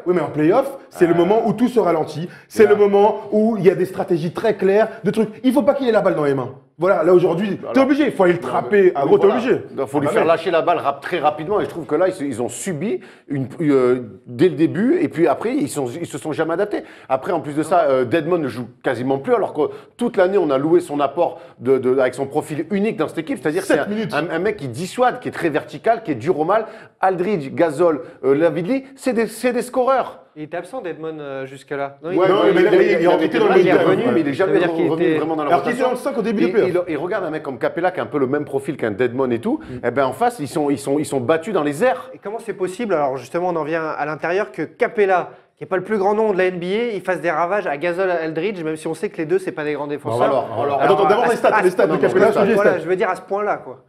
mais en play-off, c'est le moment où tout se ralentit. C'est le moment où il y a des stratégies très claires, de trucs. Il ne faut pas qu'il ait la balle dans les mains. Voilà, là aujourd'hui, t'es obligé, il faut aller le trapper. À gros, t'es obligé. Il faut lui faire lâcher la balle très rapidement. Et je trouve que là, ils ont subi dès le début. Et puis après, ils se sont jamais adaptés. Après, en plus de ça, Dedmon ne joue quasiment plus. Alors que toute l'année, on a loué son apport avec son profil unique dans cette équipe. C'est-à-dire que c'est un mec qui dissuade, qui est très vertical, qui est dur au mal. Aldridge, Gasol, Lavidli, c'est des scoreurs. Il était absent d'Edmond jusque-là. Il est revenu, mais il n'est jamais revenu vraiment dans la rotation. Alors qu'il était dans le 5 au début du playoff. Et regarde un mec comme Capella qui a un peu le même profil qu'un Dedmon et tout. Et ben en face, ils sont battus dans les airs. Et comment c'est possible, alors justement on en vient à l'intérieur, que Capella, qui n'est pas le plus grand nom de la NBA, il fasse des ravages à Gasol Aldridge, même si on sait que les deux, c'est pas des grands défenseurs. Attends, d'abord les stats de Capella. Voilà, je veux dire à ce point-là, quoi.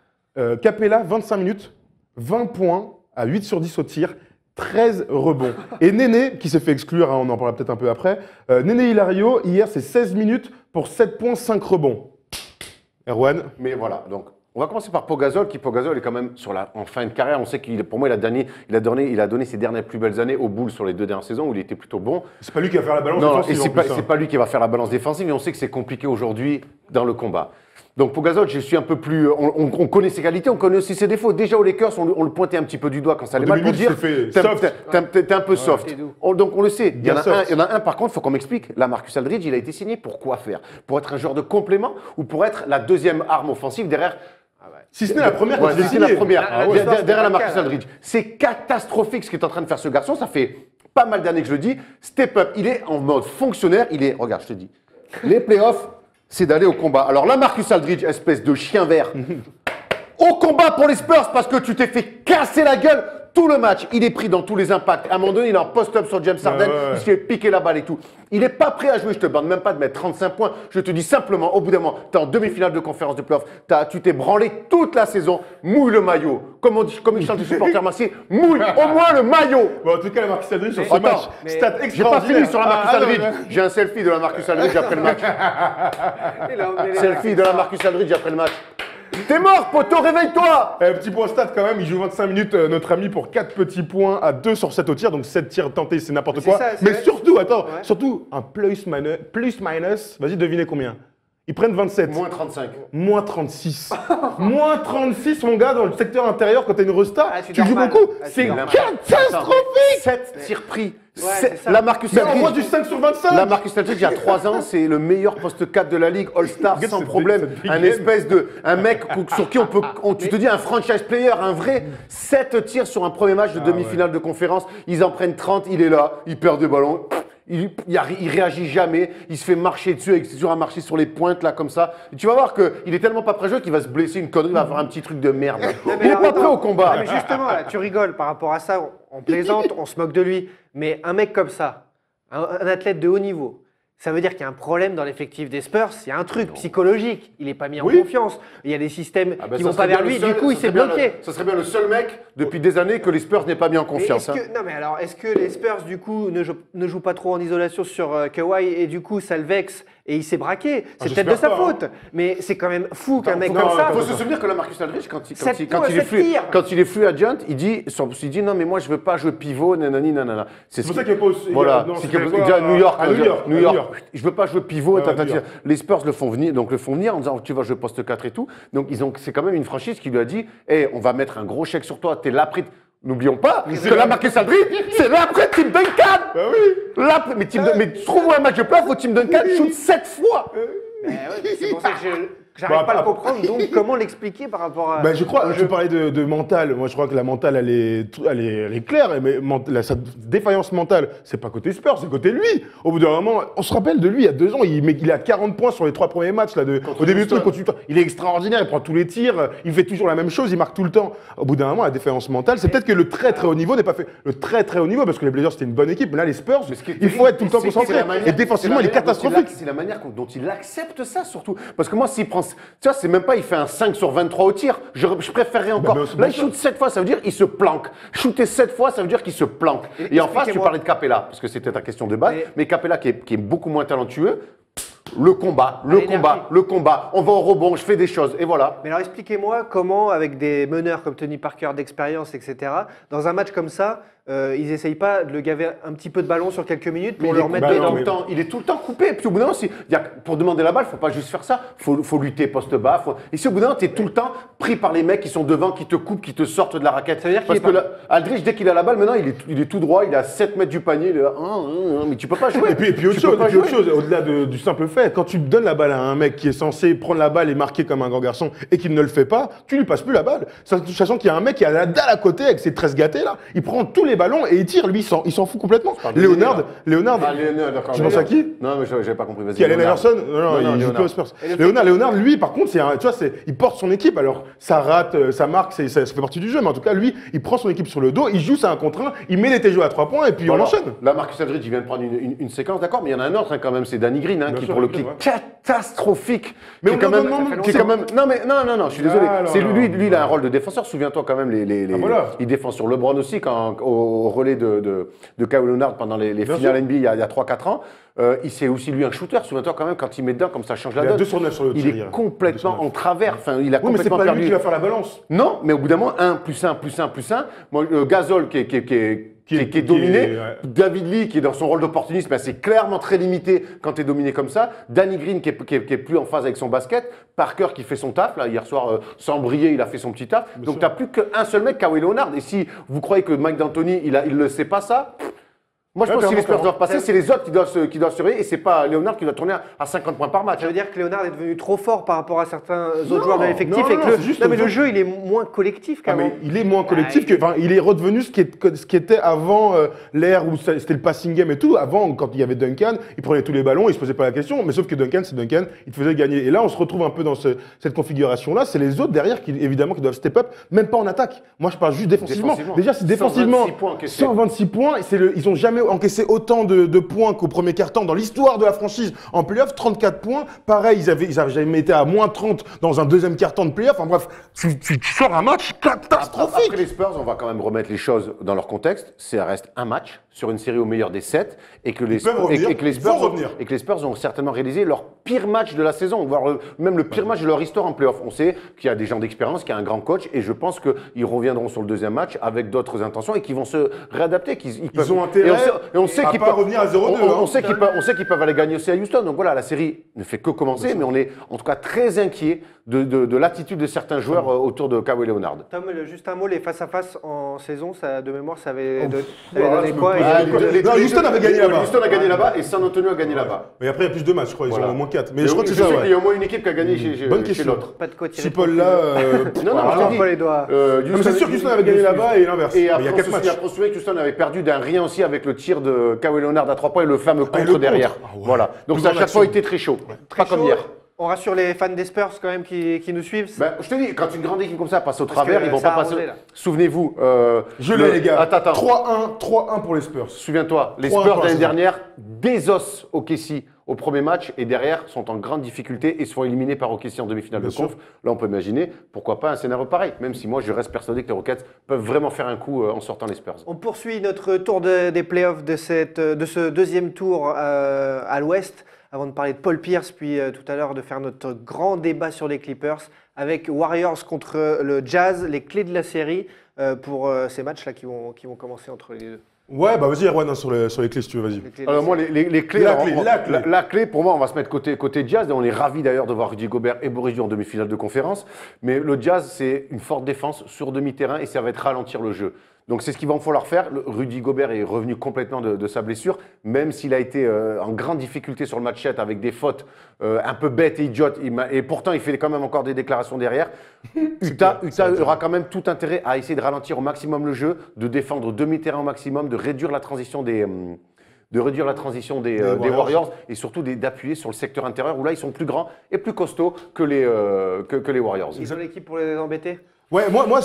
Capella, 25 minutes, 20 points à 8 sur 10 au tir, 13 rebonds. Et Néné, qui s'est fait exclure, on en parlera peut-être un peu après, Néné Hilario, hier, c'est 16 minutes pour 7 points, 5 rebonds. Erwan. Mais voilà, donc on va commencer par Pau Gasol, qui Pau Gasol est quand même en fin de carrière. On sait pour moi, il a donné ses dernières plus belles années aux Bulls sur les 2 dernières saisons où il était plutôt bon. C'est pas lui qui va faire la balance défensive. C'est pas lui qui va faire la balance défensive, mais on sait que c'est compliqué aujourd'hui dans le combat. Donc pour Gasol, je suis un peu plus. On connaît ses qualités, on connaît aussi ses défauts. Déjà aux Lakers, on le pointait un petit peu du doigt quand ça allait mal pour dire. T'es un peu soft. Donc on le sait. Il y en a un, par contre, il faut qu'on m'explique. Là, Marcus Aldridge, il a été signé pour quoi faire? Pour être un joueur de complément ou pour être la deuxième arme offensive derrière? Si ce n'est la première, si c'est la première. Derrière la Marcus Aldridge. C'est catastrophique ce qu'est en train de faire ce garçon. Ça fait pas mal d'années que je le dis. Step up, il est en mode fonctionnaire. Regarde, je te dis. Les playoffs, c'est d'aller au combat. Alors là, Marcus Aldridge, espèce de chien vert, au combat pour les Spurs parce que tu t'es fait casser la gueule tout le match. Il est pris dans tous les impacts. À un moment donné, il est en post-up sur James Harden, il se fait piquer la balle et tout. Il n'est pas prêt à jouer. Je te demande même pas de mettre 35 points. Je te dis simplement, au bout d'un moment, tu es en demi-finale de conférence de playoff. Tu t'es branlé toute la saison. Mouille le maillot. Comme il chante les supporters marseillais, mouille au moins le maillot. Bon, en tout cas, la Marcus Aldridge sur ce match, stat extraordinaire. J'ai pas fini sur la Marcus Aldridge. J'ai un selfie de la Marcus Aldridge après le match. Selfie de la Marcus Aldridge après le match. T'es mort, poteau, réveille-toi! Petit point stat quand même, il joue 25 minutes, notre ami, pour 4 petits points à 2 sur 7 au tir, donc 7 tirs tentés, c'est n'importe quoi. Mais surtout, surtout un plus-minus, vas-y, devinez combien? Ils prennent 27. Moins 35. Moins 36. Moins 36, mon gars, dans le secteur intérieur, quand t'as une resta, tu joues beaucoup. C'est catastrophique! 7 tirs pris. La Marcus Aldridge, du 5 sur 25. La Marcus Aldridge, il y a 3 ans, c'est le meilleur poste 4 de la ligue, All-Star, sans problème. Un mec sur qui tu te dis un franchise player, un vrai. 7 tirs sur un premier match de demi-finale de conférence. Ils en prennent 30, il est là, il perd des ballons. Il réagit jamais, il se fait marcher dessus, avec toujours à marcher sur les pointes là comme ça. Et tu vas voir qu'il est tellement pas prêt à jouer qu'il va se blesser une connerie, il va faire un petit truc de merde. Il est pas prêt au combat. Mais justement, là, tu rigoles par rapport à ça, on plaisante, on se moque de lui. Mais un mec comme ça, un athlète de haut niveau, ça veut dire qu'il y a un problème dans l'effectif des Spurs. Il y a un truc psychologique. Il n'est pas mis en confiance. Il y a des systèmes qui ne vont pas vers lui. Du coup, il s'est bloqué. Ce serait bien le seul mec depuis des années que les Spurs n'aient pas mis en confiance. Non, mais alors, est-ce que les Spurs, du coup, ne jouent pas trop en isolation sur Kawhi et du coup, ça le vexe et il s'est braqué. C'est j'espère peut-être de sa pas, hein. faute, mais c'est quand même fou qu'un mec Non, comme ça. il faut se souvenir que la Marcus Aldridge, quand il Sept est free agent, il dit non mais moi je veux pas jouer pivot, nanani nanana. C'est pour ça qu'il n'y a pas aussi. Voilà, non, c'est c'était que quoi, déjà à New York, à New York. New York. Je veux pas jouer pivot. Ouais, New York. Les Spurs le font venir en disant tu vas jouer poste 4 et tout. Donc c'est quand même une franchise qui lui a dit hey, on va mettre un gros chèque sur toi, t'es l'après. N'oublions pas que la Marcus Aldridge, c'est l'après Tim Duncan. Bah oui. Mais trouve-moi un match de playoff où Tim Duncan shoot 7 fois. C'est pour ça que j'arrive pas à le comprendre. Donc, comment l'expliquer par rapport à. Je crois, tu parlais de mental. Moi, je crois que la mentale, elle est claire. Mais sa défaillance mentale, c'est pas côté Spurs, c'est côté lui. Au bout d'un moment, on se rappelle de lui, il y a 2 ans, il a 40 points sur les 3 premiers matchs. Là, au début du truc, il est extraordinaire, il prend tous les tirs, il fait toujours la même chose, il marque tout le temps. Au bout d'un moment, la défaillance mentale, c'est peut-être que le très très haut niveau n'est pas fait. Le très très haut niveau, parce que les Blazers, c'était une bonne équipe. Mais là, les Spurs, il faut être tout le temps concentré. Et défensivement, il est catastrophique. C'est la manière dont il accepte ça, surtout. Parce que moi, s'il prend. Tu vois, c'est même pas il fait un 5 sur 23 au tir. Je préférerais encore. Là, il shoot 7 fois, ça veut dire qu'il se planque. Shooter 7 fois, ça veut dire qu'il se planque. Et en face, tu parlais de Capella, parce que c'était ta question de base. Mais Capella, qui est beaucoup moins talentueux, le combat. On va au rebond, je fais des choses. Et voilà. Mais alors, expliquez-moi comment, avec des meneurs comme Tony Parker d'expérience, etc., dans un match comme ça, ils n'essayent pas de le gaver un petit peu de ballon sur quelques minutes pour le remettre dedans. Il est tout le temps coupé. Et puis au bout d'un moment, pour demander la balle, il ne faut pas juste faire ça. Il faut lutter poste bas. Et si au bout d'un moment, tu es tout le temps pris par les mecs qui sont devant, qui te coupent, qui te sortent de la raquette. Ça veut dire Parce que Aldridge, dès qu'il a la balle, maintenant, il est tout droit, il est à 7 mètres du panier. Il est là, mais tu peux pas jouer. Et puis autre chose, au-delà du simple fait, quand tu donnes la balle à un mec qui est censé prendre la balle et marquer comme un grand garçon et qu'il ne le fait pas, tu lui passes plus la balle. Sachant qu'il y a un mec qui a la dalle à côté avec ses 13 gâtés là, il prend tous les ballons et il tire. Lui, il s'en fout complètement. Léonard, tu penses à qui? Non, mais j'avais pas compris. Vas-y. Qui Allen Iverson? Non, il joue plus aux Spurs. Léonard, lui, par contre, il porte son équipe. Alors, ça rate, ça marque, ça fait partie du jeu. Mais en tout cas, lui, il prend son équipe sur le dos, il joue ça 1 contre 1, il met les TJO à 3 points et puis on enchaîne. Là, Marcus Aldridge, il vient de prendre une séquence, d'accord, mais il y en a un autre quand même, c'est Danny Green, qui pour le coup est catastrophique. Mais Non, je suis désolé. C'est lui, il a un rôle de défenseur. Souviens-toi quand même, il défend sur LeBron aussi au relais de Kawhi Leonard pendant les finales NBA il y a 3-4 ans. C'est aussi lui un shooter. Souviens-toi quand même quand il met dedans, comme ça change la donne. Il a 2 sur 9 sur le tir. Il est complètement en travers. Enfin, il a Oui, mais c'est complètement pas perdu. lui qui va faire la balance. Non, mais au bout d'un moment, 1 + 1 + 1 + 1. Moi, Gasol qui est dominé. David Lee qui est dans son rôle d'opportuniste, mais c'est clairement très limité quand tu es dominé comme ça. Danny Green qui est plus en phase avec son basket. Parker qui fait son taf. Là, hier soir, sans briller, il a fait son petit taf. Donc tu n'as plus qu'un seul mec, Kawhi Leonard. Et si vous croyez que Mike D'Antoni, il ne sait pas ça, moi, je pense que si les Spurs doivent passer, c'est les autres qui doivent surveiller et c'est pas Leonard qui doit tourner à 50 points par match. Ça veut dire que Leonard est devenu trop fort par rapport à certains autres joueurs de l'effectif et non, que c'est juste le jeu, il est moins collectif qu'avant. Mais il est moins collectif il est redevenu ce qui était avant l'ère où c'était le passing game et tout. Avant, quand il y avait Duncan, il prenait tous les ballons, il se posait pas la question. Mais sauf que Duncan, c'est Duncan, il te faisait gagner. Et là, on se retrouve un peu dans cette configuration-là. C'est les autres derrière qui, évidemment, qui doivent step up, même pas en attaque. Moi, je parle juste défensivement. Déjà, c'est défensivement. 126 points. Ils ont jamais encaissé autant de points qu'au premier quart-temps dans l'histoire de la franchise en play-off, 34 points. Pareil, ils avaient jamais été à moins 30 dans un deuxième quart-temps de play-off. Enfin bref, tu sors un match catastrophique. Après les Spurs, on va quand même remettre les choses dans leur contexte. Ça reste un match sur une série au meilleur des 7 et que les Spurs ont certainement réalisé leur pire match de la saison, voire même le pire match de leur histoire en play-off. On sait qu'il y a des gens d'expérience, qu'il y a un grand coach et je pense qu'ils reviendront sur le deuxième match avec d'autres intentions et qu'ils vont se réadapter. Ils ont intérêt et on sait qu'ils peuvent revenir à 0-2. On sait qu'ils peuvent aller gagner aussi à Houston. Donc voilà, la série ne fait que commencer, mais on est en tout cas très inquiet de l'attitude de certains joueurs autour de Kawhi Leonard. Tom, juste un mot, les face-à-face en saison, de mémoire, ça avait donné quoi? Houston avait gagné là-bas. Houston a gagné là-bas et San Antonio a gagné là-bas. Mais après, il y a plus de matchs, je crois. Ils ont au moins 4. Mais je crois que c'est ça. Je sais qu'il y a au moins une équipe qui a gagné chez l'autre. Pas de quoi tirer. Si Paul là. Non, je te dis. Pas les doigts. C'est sûr que Houston avait gagné là-bas et l'inverse. Et il y a après, 4 matchs. on se souvient que Houston avait perdu d'un rien aussi avec le tir de Kawhi Leonard à 3 points et le fameux contre derrière. Voilà. Donc ça a chaque fois été très chaud. Pas comme hier. On rassure les fans des Spurs quand même qui nous suivent. Je te dis, quand une grande équipe comme ça passe au travers, ils vont pas passer. Souvenez-vous. Je l'ai, les gars. Attends. 3-1 pour les Spurs. Souviens-toi, les Spurs l'année dernière désossent OKC au premier match et derrière sont en grande difficulté et se font éliminer par OKC en demi-finale de conf. Là, on peut imaginer, pourquoi pas un scénario pareil, même si moi je reste persuadé que les Rockets peuvent vraiment faire un coup en sortant les Spurs. On poursuit notre tour des playoffs de ce deuxième tour à l'ouest avant de parler de Paul Pierce, puis tout à l'heure de faire notre grand débat sur les Clippers avec Warriors contre le Jazz, les clés de la série pour ces matchs-là qui vont commencer entre les deux. Ouais, bah vas-y, Erwan, hein, sur les clés, si tu veux, vas-y. Alors moi, les clés, la clé, pour moi, on va se mettre côté Jazz. Et on est ravis d'ailleurs de voir Rudy Gobert et Boris Diaw en demi-finale de conférence. Mais le Jazz, c'est une forte défense sur demi-terrain et ça va être ralentir le jeu. Donc c'est ce qu'il va falloir faire. Rudy Gobert est revenu complètement de sa blessure, même s'il a été en grande difficulté sur le match 7 avec des fautes un peu bêtes et idiotes. Et pourtant, il fait quand même encore des déclarations derrière. Utah aura quand même tout intérêt à essayer de ralentir au maximum le jeu, de défendre demi-terrain au maximum, de réduire la transition des Warriors et surtout d'appuyer sur le secteur intérieur où là, ils sont plus grands et plus costauds que les Warriors. Ils ont l'équipe pour les embêter? Ouais, moi,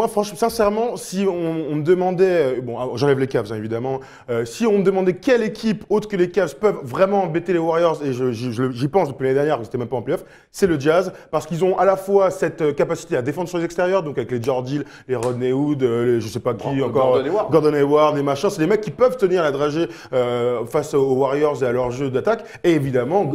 franchement, sincèrement, si on me demandait, bon, j'enlève les Cavs, hein, évidemment, si on me demandait quelle équipe autre que les Cavs peuvent vraiment embêter les Warriors, et j'y pense depuis l'année dernière, c'était même pas en playoff, c'est le Jazz, parce qu'ils ont à la fois cette capacité à défendre sur les extérieurs, donc avec les George Hill, les Rodney Hood, je sais pas qui encore, Gordon Hayward, les machins, c'est des mecs qui peuvent tenir la dragée face aux Warriors et à leur jeu d'attaque, et évidemment,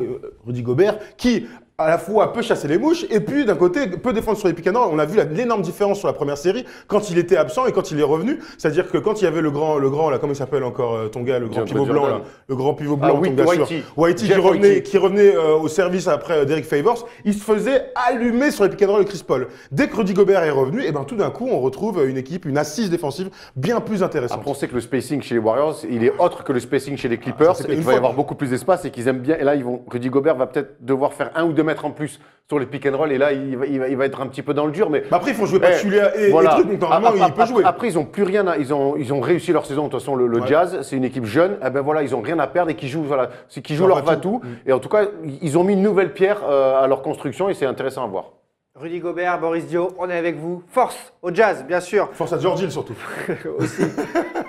Rudy Gobert, qui à la fois peut chasser les mouches et puis d'un côté peut défendre sur les pick and roll. On a vu l'énorme différence sur la première série quand il était absent et quand il est revenu. C'est-à-dire que quand il y avait le grand là, comment il s'appelle encore ton gars, le grand pivot blanc là, le grand pivot blanc, ton gars sûr, Whitey qui revenait au service après Derek Favors, il se faisait allumer sur les pick and roll de Chris Paul. Dès que Rudy Gobert est revenu, et ben tout d'un coup on retrouve une équipe, une assise défensive bien plus intéressante. Après on sait que le spacing chez les Warriors, il est autre que le spacing chez les Clippers et qu'il va y avoir beaucoup plus d'espace et qu'ils aiment bien. Et là Rudy Gobert va peut-être devoir faire 1 ou 2 mètres en plus sur les pick and roll et là il va être un petit peu dans le dur. Mais après il faut jouer Pachulia et trucs, donc normalement il peut jouer. Après ils ont plus rien, ils ont réussi leur saison. De toute façon le Jazz c'est une équipe jeune, et ben voilà ils ont rien à perdre et qui jouent leur va-tout. Et en tout cas ils ont mis une nouvelle pierre à leur construction et c'est intéressant à voir. Rudy Gobert, Boris Diaw, on est avec vous. Force au Jazz, bien sûr. Force à George Hill surtout. Aussi.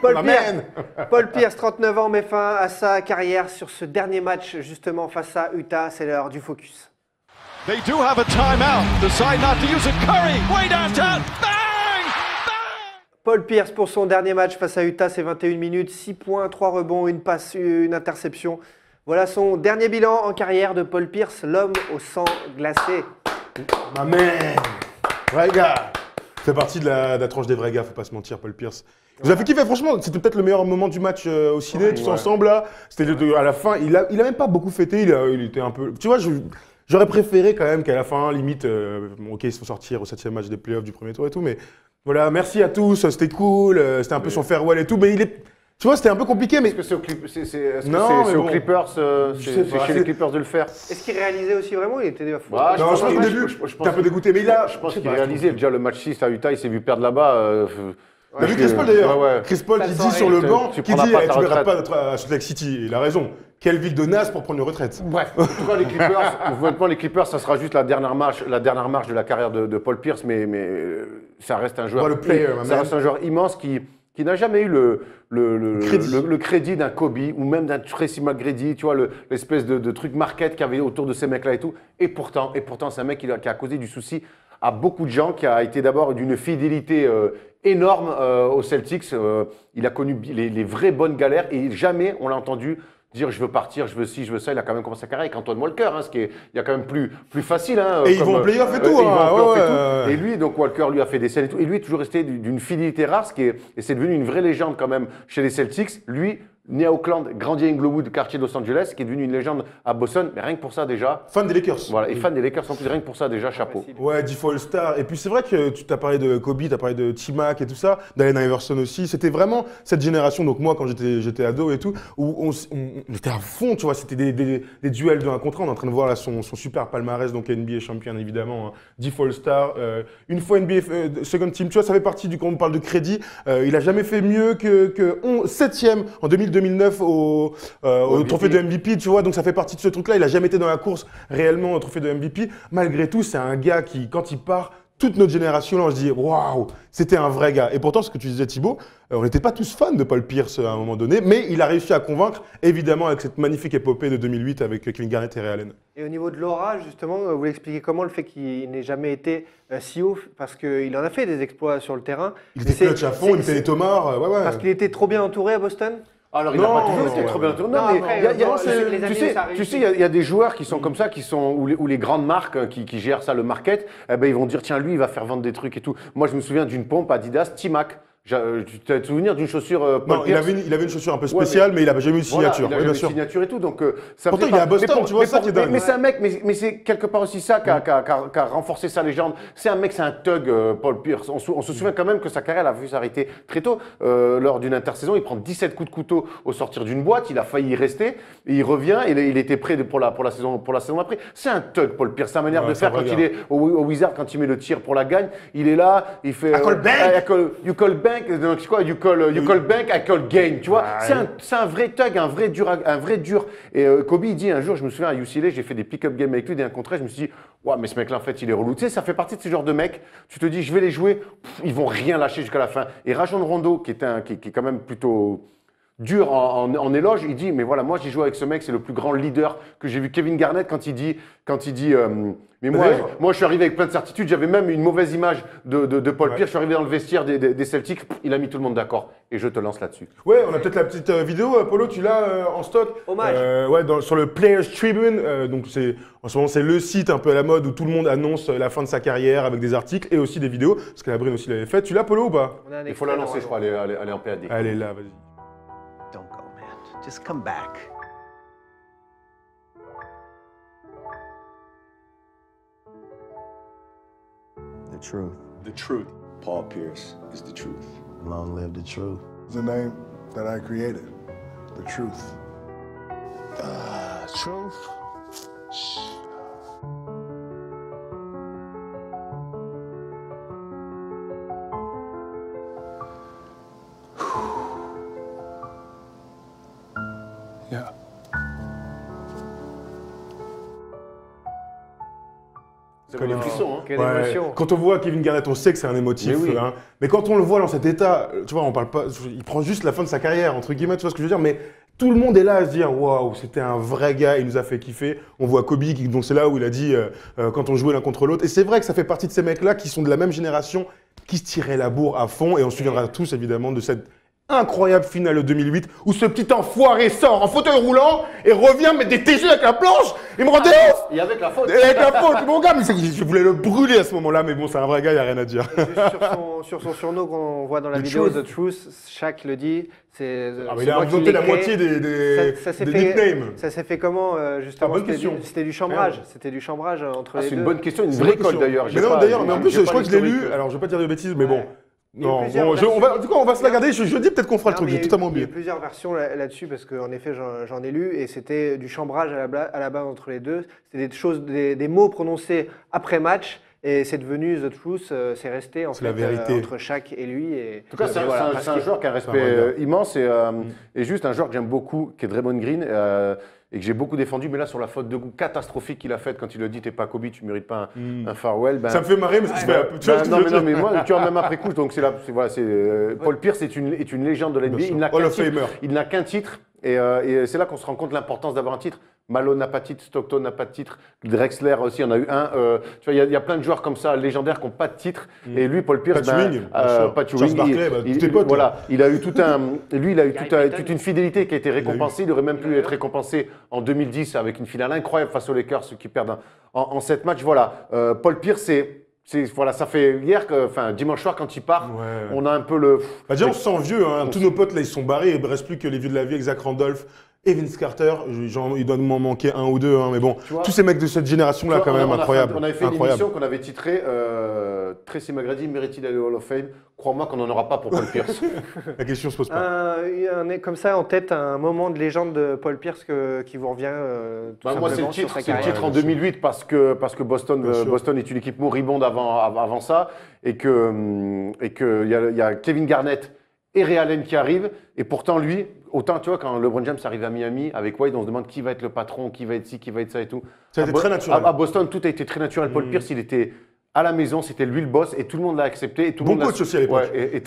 Paul Pierce, 39 ans, met fin à sa carrière sur ce dernier match justement face à Utah. C'est l'heure du focus. They do have a timeout. Decide not to use it. Curry, way downtown. Bang! Paul Pierce pour son dernier match face à Utah, c'est 21 minutes, 6 points, 3 rebonds, une passe, une interception. Voilà son dernier bilan en carrière de Paul Pierce, l'homme au sang glacé. Ma man, vrai gars. C'est partie de la tranche des vrais gars, faut pas se mentir, Paul Pierce. Vous avez fait kiffer, franchement, c'était peut-être le meilleur moment du match au ciné, tous ensemble là. C'était à la fin, il a même pas beaucoup fêté, il était un peu. Tu vois, j'aurais préféré quand même qu'à la fin, limite, ok, ils se font sortir au 7e match des playoffs du premier tour et tout, mais voilà, merci à tous, c'était cool, c'était un peu son farewell et tout, mais tu vois, c'était un peu compliqué, mais. Est-ce que c'est aux Clippers, c'est chez les Clippers de le faire? Est-ce qu'il réalisait aussi vraiment? Il était fou. Non, je pense qu'au début, j'étais un peu dégoûté, mais là. Je pense qu'il réalisait déjà le match 6 à Utah, il s'est vu perdre là-bas. T'as vu Chris Paul d'ailleurs? Chris Paul qui dit sur le banc, qui dit tu ne verras pas à Salt Lake City. Il a raison. Quelle ville de naze pour prendre une retraite. Bref, en tout cas les Clippers, ça sera juste la dernière marche de la carrière de Paul Pierce, mais ça reste un joueur. Reste un joueur immense qui n'a jamais eu le crédit d'un Kobe ou même d'un Tracy McGrady, tu vois, l'espèce de truc market qu'il y avait autour de ces mecs-là et tout. Et pourtant c'est un mec qui a causé du souci à beaucoup de gens, qui a été d'abord d'une fidélité énorme aux Celtics. Il a connu les vraies bonnes galères et jamais on l'a entendu dire je veux partir, je veux ci, je veux ça. Il a quand même commencé sa carrière avec Antoine Walker, ce qui est il y a quand même plus facile. Et ils vont en playoff et tout. Et lui, donc Walker lui a fait des scènes et tout. Et lui est toujours resté d'une fidélité rare, et c'est devenu une vraie légende quand même chez les Celtics. Lui, né à Oakland, grandi à Inglewood, quartier de Los Angeles, qui est devenu une légende à Boston. Mais rien que pour ça déjà. Fan des Lakers. Voilà, et fan des Lakers en plus, rien que pour ça déjà, chapeau. Ouais, Default Star. Et puis c'est vrai que tu t'as parlé de Kobe, tu as parlé de T-Mac et tout ça, d'Allen Iverson aussi. C'était vraiment cette génération, donc moi quand j'étais ado et tout, où on était à fond, tu vois, c'était des duels de 1 contre 1. On est en train de voir là son super palmarès, donc NBA champion évidemment, hein. Default Star. Une fois NBA Second Team, tu vois, ça fait partie quand on parle de crédit. Il a jamais fait mieux que 7e en 2009 au trophée de MVP, tu vois, donc ça fait partie de ce truc-là. Il a jamais été dans la course réellement au trophée de MVP. Malgré tout, c'est un gars qui, quand il part, toute notre génération, là, on se dit waouh, c'était un vrai gars. Et pourtant, ce que tu disais, Thibaut, on n'était pas tous fans de Paul Pierce à un moment donné, mais il a réussi à convaincre, évidemment, avec cette magnifique épopée de 2008 avec Kevin Garnett et Ray Allen. Et au niveau de l'aura, justement, vous voulez expliquer comment le fait qu'il n'ait jamais été si haut, parce qu'il en a fait des exploits sur le terrain. Il était clutch à fond, il était les tomards, ouais. Parce qu'il était trop bien entouré à Boston. Alors, il n'a pas toujours été trop bien entouré. Non, mais après, il y a- les années où ça tu réussit. sais, il y a des joueurs qui sont comme ça, où les grandes marques qui gèrent ça, le market, eh ben, ils vont dire, tiens, lui, il va faire vendre des trucs et tout. Moi, je me souviens d'une pompe Adidas T-Mac. Tu as te souvenir d'une chaussure Paul Non, Pierce il avait une chaussure un peu spéciale, mais il n'a jamais eu de Voilà, signature. il a Oui, bien jamais eu sûr. de signature et tout, donc ça Pourtant, fait il est à pas- Boston, tu vois, ça qui est dingue. Mais c'est un mec, mais c'est quelque part aussi ça qui a renforcé sa légende. C'est un mec, c'est un thug, Paul Pierce. On se souvient quand même que sa carrière a vu s'arrêter très tôt. Lors d'une intersaison, il prend 17 coups de couteau au sortir d'une boîte, il a failli y rester, et il revient, et il était prêt pour la saison d'après. C'est un thug, Paul Pierce. Sa manière Ouais, de ça faire quand regarde. il est au Wizard, quand il met le tir pour la gagne, il est là, il fait. I call bank. You call bank, donc c'est quoi? You call bank, I call game, tu vois. C'est un vrai thug, un vrai dur. Et Kobe, il dit un jour, je me souviens à UCLA, j'ai fait des pick-up games avec lui, d'un contre, je me suis dit, ouais, mais ce mec-là, en fait, il est relou. Tu sais, ça fait partie de ces genres de mecs, tu te dis, je vais les jouer, ils vont rien lâcher jusqu'à la fin. Et Rajon Rondo, qui est quand même plutôt dur en éloge, il dit, mais voilà, moi j'ai joué avec ce mec, c'est le plus grand leader que j'ai vu. Kevin Garnett, quand il dit mais moi je suis arrivé avec plein de certitudes, j'avais même une mauvaise image de Paul Pierce, je suis arrivé dans le vestiaire des Celtics, il a mis tout le monde d'accord, et je te lance là-dessus. Ouais, on a peut-être la petite vidéo, Polo, tu l'as en stock. Hommage. Ouais, sur le Players Tribune, donc en ce moment c'est le site un peu à la mode où tout le monde annonce la fin de sa carrière avec des articles et aussi des vidéos, parce que la Brine aussi l'avait fait. Tu l'as, Polo, ou pas? On a un Il faut la extrait, lancer, je crois, aller en PAD. Allez, là, vas-y. Don't go, man. Just come back. The truth. The truth. Paul Pierce is the truth. Long live the truth. The name that I created, the truth. Truth. Yeah. C'est comme les frissons, hein. Quelle Ouais. émotion. Quand on voit Kevin Garnett, on sait que c'est un émotif. Mais oui. Hein. Mais quand on le voit dans cet état, tu vois, on parle pas. Il prend juste la fin de sa carrière, entre guillemets, tu vois ce que je veux dire. Mais tout le monde est là à se dire, waouh, c'était un vrai gars, il nous a fait kiffer. On voit Kobe, donc c'est là où il a dit, quand on jouait l'un contre l'autre. Et c'est vrai que ça fait partie de ces mecs-là qui sont de la même génération, qui se tiraient la bourre à fond. Et on se souviendra tous, évidemment, de cette incroyable finale de 2008 où ce petit enfoiré sort en fauteuil roulant et revient mettre des TG avec la planche. Il me rendait ouf. Et avec la faute. Et avec la faute, mon gars, mais je voulais le brûler à ce moment-là, mais bon, c'est un vrai gars, il n'y a rien à dire. Juste sur son surnom qu'on voit dans la The vidéo, Truth. The Truth, Shaq le dit. C'est, Ah, mais c'est il a moi qui inventé l'ai la créé. moitié des Ça s'est des fait- nicknames. Ça s'est fait comment, justement? bonne question. C'était du chambrage. C'était du chambrage entre les C'est deux. une bonne question, une C'est vraie une colle question. d'ailleurs. Mais non, d'ailleurs, mais en plus, je crois que je l'ai lu. l'historique. Alors, je vais pas dire de bêtises, mais bon. Ouais. Il y a Non, plusieurs bon, on va, versions. en tout cas, on va se la garder. Je dis peut-être qu'on fera le Non, truc, mais j'ai totalement il y a oublié. plusieurs versions là-dessus parce qu'en effet j'en ai lu et c'était du chambrage à la base entre les deux. C'était des mots prononcés après match et c'est devenu The Truth, c'est resté en C'est fait la vérité. entre Shaq et lui. Et, En tout cas, c'est voilà, un parce que- joueur qui a un un respect vrai gars. immense et juste un joueur que j'aime beaucoup, qui est Draymond Green, et que j'ai beaucoup défendu, mais là, sur la faute de goût catastrophique qu'il a faite quand il a dit t'es pas Kobe, tu mérites pas un farewell. Ben, Ça me fait marrer, mais ça se fait un peu. Tu vois ce que non, je mais veux non, dire mais moi, tu vois, même après coup, donc Paul Pierce est une légende de l'NBA. Bien sûr. Il n'a Hall qu'un of titre. Famer. Il n'a qu'un titre. Et c'est là qu'on se rend compte de l'importance d'avoir un titre. Malone n'a pas de titre, Stockton n'a pas de titre, Drexler aussi en a eu un. Tu vois, il y a plein de joueurs comme ça, légendaires, qui n'ont pas de titre. Et lui, Paul Pierce, Pat Ewing, bien sûr. Pat Charles Ewing, Barkley, bah, tous tes potes, voilà, il a eu toute Payton. toute une fidélité qui a été récompensée. Il aurait même pu être récompensé en 2010 avec une finale incroyable face aux Lakers, ceux qui perdent en 7 matchs. Voilà, Paul Pierce, voilà, ça fait dimanche soir quand il part, Ouais. on a un peu le. Bah, déjà, on se sent vieux. Hein. Tous nos potes, là, ils sont barrés. Il ne reste plus que les vieux de la vie, avec Zach Randolph et Vince Carter. Il doit m'en manquer un ou deux. Hein, mais bon, vois, tous ces mecs de cette génération-là, quand même, incroyable. On avait fait une Incroyable. émission qu'on avait titrée Tracy McGrady mérite-t-il d'aller au Hall of Fame? Crois-moi qu'on n'en aura pas pour Paul Pierce. La question se pose pas. comme ça en tête un moment de légende de Paul Pierce qui vous revient. Tout Moi, c'est le simplement sur titre, sa c'est le carrière. titre en bien sûr. 2008 parce que Boston, Bien sûr. Boston est une équipe moribonde avant ça et que y a Kevin Garnett et Ray Allen qui arrivent et pourtant lui, autant tu vois quand LeBron James arrive à Miami avec Wade, on se demande qui va être le patron, qui va être ci, qui va être ça et tout. Ça a été très naturel. À Boston, tout a été très naturel. Paul Pierce, il était à la maison, c'était lui le boss et tout le monde l'a accepté. Et tout le Bon monde l'a coach aussi à l'époque. Ouais,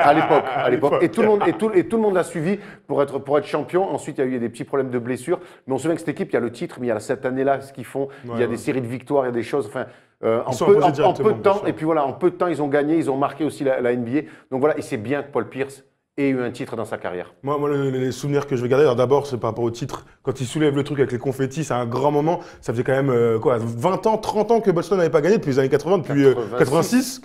à l'époque. Et tout le monde l'a suivi pour être champion. Ensuite, il y a eu des petits problèmes de blessures. Mais on se souvient que cette équipe, il y a le titre, mais il y a cette année-là, ce qu'ils font. Il y a Ouais, des ouais. séries de victoires, il y a des choses. Enfin, en sont peu imposés de directement, bien temps. sûr. Et puis voilà, en peu de temps, ils ont gagné, ils ont marqué aussi la NBA. Donc voilà, et c'est bien que Paul Pierce ait eu un titre dans sa carrière. Moi, les souvenirs que je vais garder, alors d'abord, c'est par rapport au titre. Quand il soulève le truc avec les confettis, c'est un grand moment. Ça faisait quand même 20 ans, 30 ans que Boston n'avait pas gagné depuis les années 80, depuis 86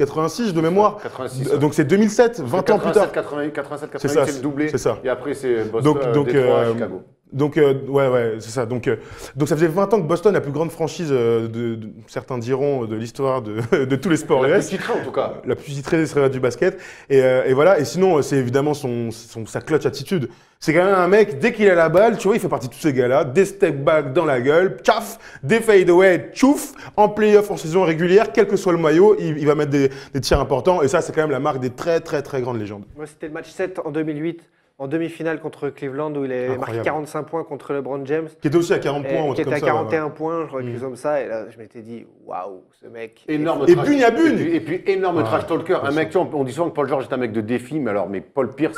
de mémoire. 86. Donc c'est 2007, 20 ans plus tard. 87, C'est 88, ça, c'est le doublé. c'est ça. Et après, c'est Boston, Détroit, Chicago. Donc, ouais, c'est ça. Donc, ça faisait 20 ans que Boston, la plus grande franchise, certains diront, de l'histoire de tous les sports La US. plus titrée, en tout cas. La plus titrée serait du basket. Et voilà. Et sinon, c'est évidemment sa clutch attitude. C'est quand même un mec, dès qu'il a la balle, tu vois, il fait partie de tous ces gars-là. Des step back dans la gueule, tchaf, des fade away, tchouf, en playoff, en saison régulière, quel que soit le maillot, il va mettre des tirs importants. Et ça, c'est quand même la marque des très, très, très grandes légendes. Moi, c'était le match 7 en 2008. En demi-finale contre Cleveland, où il a marqué 45 points contre LeBron James. Qui était aussi à 40 points. Qui était à 41 points, je crois, quelque chose comme ça. Et là, je m'étais dit, waouh, ce mec. Énorme Et trash. Bune à Bune. Et puis énorme trash talker. Un mec, tu vois, on dit souvent que Paul George est un mec de défi, mais Paul Pierce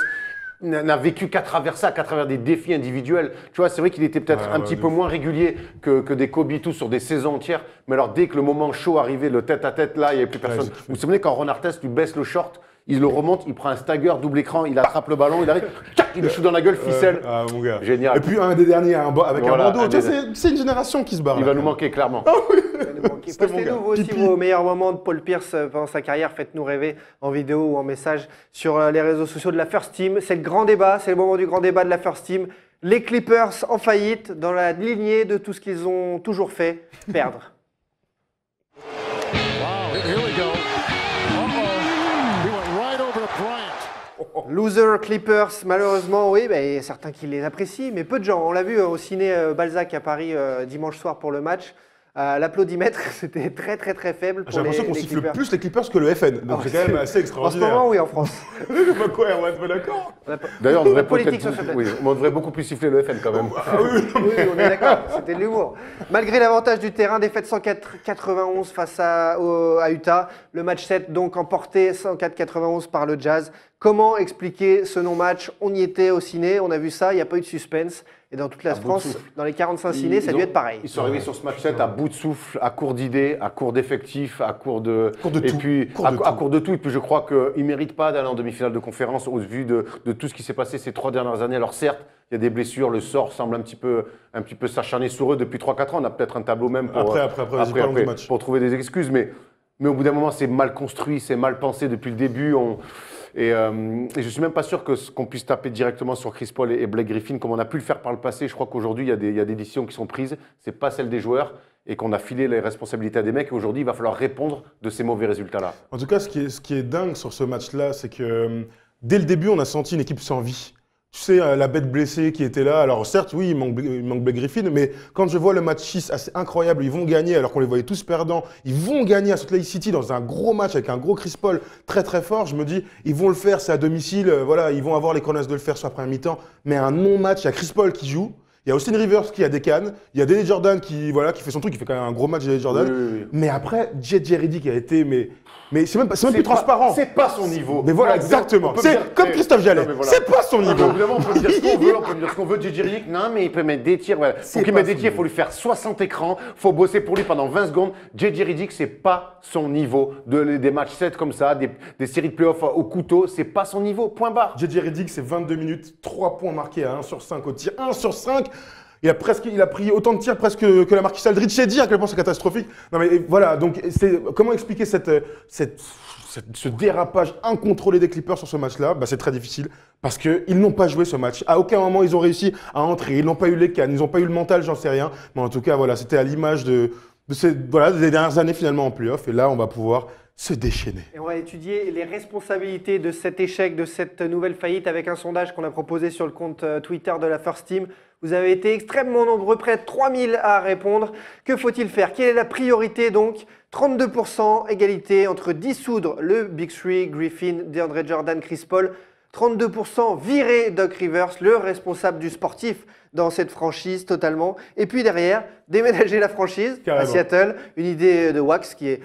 n'a vécu qu'à travers ça, qu'à travers des défis individuels. Tu vois, c'est vrai qu'il était peut-être un petit peu moins régulier que des Kobe tous sur des saisons entières. Mais alors, dès que le moment chaud arrivait, le tête-à-tête, là, il n'y avait plus personne. Vous vous souvenez quand Ron Artest lui baisse le short, il le remonte, il prend un stagger, double écran, il attrape le ballon, il arrive, il le shoot dans la gueule, ficelle. Ah, mon gars. Génial. Et puis un des derniers avec Voilà, un bandeau. un Tu des- sais, c'est une génération qui se barre. Il là, va nous quand même. manquer, clairement. C'était mon gars. Postez-nous vous aussi Pipi. vos meilleurs moments de Paul Pierce pendant sa carrière. Faites-nous rêver en vidéo ou en message sur les réseaux sociaux de la First Team. C'est le grand débat, c'est le moment du grand débat de la First Team. Les Clippers en faillite, dans la lignée de tout ce qu'ils ont toujours fait, perdre. Wow, here we go. Uh-oh. He went right over to Bryant. Loser Clippers, malheureusement, oui, il y a certains qui les apprécient, mais peu de gens. On l'a vu au ciné Balzac à Paris dimanche soir pour le match. L'applaudimètre, c'était très très très faible pour J'ai l'impression qu'on les siffle Clippers. plus les Clippers que le FN. Donc Oh, c'est quand même assez En ce extraordinaire. moment, oui, en France. Bah quoi, on va être d'accord. D'ailleurs, on devrait politique peut-être- sur ce oui, on devrait beaucoup plus siffler le FN quand même. Oui, on est d'accord, c'était de l'humour. Malgré l'avantage du terrain, défaite 104-91 face à Utah. Le match 7 donc emporté 104-91 par le Jazz. Comment expliquer ce non-match? On y était au ciné, on a vu ça, il n'y a pas eu de suspense. Et dans toute la À bout de France, souffle. dans les 45 ciné, ça a dû être pareil. Ils sont arrivés sur ce match 7 à bout de souffle, à court d'idées, à court d'effectifs, à court de. Court de et tout. puis, Court de à tout. court de tout. Et puis, je crois qu'ils ne méritent pas d'aller en demi-finale de conférence au vu de tout ce qui s'est passé ces 3 dernières années. Alors, certes, il y a des blessures, le sort semble un petit peu s'acharner sur eux depuis 3-4 ans. On a peut-être un tableau même pour, Après, vas-y, parlons du match. pour trouver des excuses. Mais au bout d'un moment, c'est mal construit, c'est mal pensé depuis le début. Et je ne suis même pas sûr qu'on puisse taper directement sur Chris Paul et Blake Griffin comme on a pu le faire par le passé. Je crois qu'aujourd'hui, il y a des décisions qui sont prises. Ce n'est pas celles des joueurs et qu'on a filé les responsabilités à des mecs. Et aujourd'hui, il va falloir répondre de ces mauvais résultats-là. En tout cas, ce qui est dingue sur ce match-là, c'est que dès le début, on a senti une équipe sans vie. Tu sais, la bête blessée qui était là. Alors certes, oui, il manque Blake Griffin, mais quand je vois le match 6 assez incroyable, ils vont gagner alors qu'on les voyait tous perdants. Ils vont gagner à Salt Lake City dans un gros match avec un gros Chris Paul très très fort. Je me dis, ils vont le faire, c'est à domicile. Voilà, ils vont avoir les connasses de le faire sur la première mi-temps. Mais un non-match, il y a Chris Paul qui joue. Il y a Austin Rivers qui a des cannes. Il y a Dennis Jordan qui fait son truc, qui fait quand même un gros match Dennis Jordan. Oui. Mais après, JJ Redick a été, mais c'est même plus transparent. C'est pas son niveau. Mais voilà, On peut exactement. dire- C'est comme Christophe Jallet. Non, mais voilà. C'est pas son Non, mais niveau. évidemment, on peut dire ce qu'on veut, on peut dire ce qu'on veut. JJ Redick, non, mais il peut mettre des tirs. Voilà. C'est Pour qu'il pas mette des son tirs, il niveau. faut lui faire 60 écrans. Il faut bosser pour lui pendant 20 secondes. JJ Redick, c'est pas son niveau. Des matchs 7 comme ça, des séries de playoffs au couteau, c'est pas son niveau. Point barre. JJ Redick, c'est 22 minutes, 3 points marqués à 1 sur 5 au tir. 1 sur 5. Il a pris autant de tirs presque que la Marcus Aldridge. C'est dire à quel point c'est catastrophique. Non mais voilà, donc comment expliquer ce dérapage incontrôlé des Clippers sur ce match-là? C'est très difficile parce qu'ils n'ont pas joué ce match. À aucun moment ils ont réussi à entrer. Ils n'ont pas eu les cannes, ils n'ont pas eu le mental, j'en sais rien. Mais en tout cas, voilà, c'était à l'image des dernières années finalement en playoff. Et là, on va pouvoir se déchaîner. Et on va étudier les responsabilités de cet échec, de cette nouvelle faillite avec un sondage qu'on a proposé sur le compte Twitter de la First Team. Vous avez été extrêmement nombreux, près de 3000 à répondre. Que faut-il faire? Quelle est la priorité donc? 32% égalité entre dissoudre le Big Three, Griffin, DeAndre Jordan, Chris Paul. 32% virer Doc Rivers, le responsable du sportif dans cette franchise totalement. Et puis derrière, déménager la franchise Carrément. à Seattle, une idée de Wax qui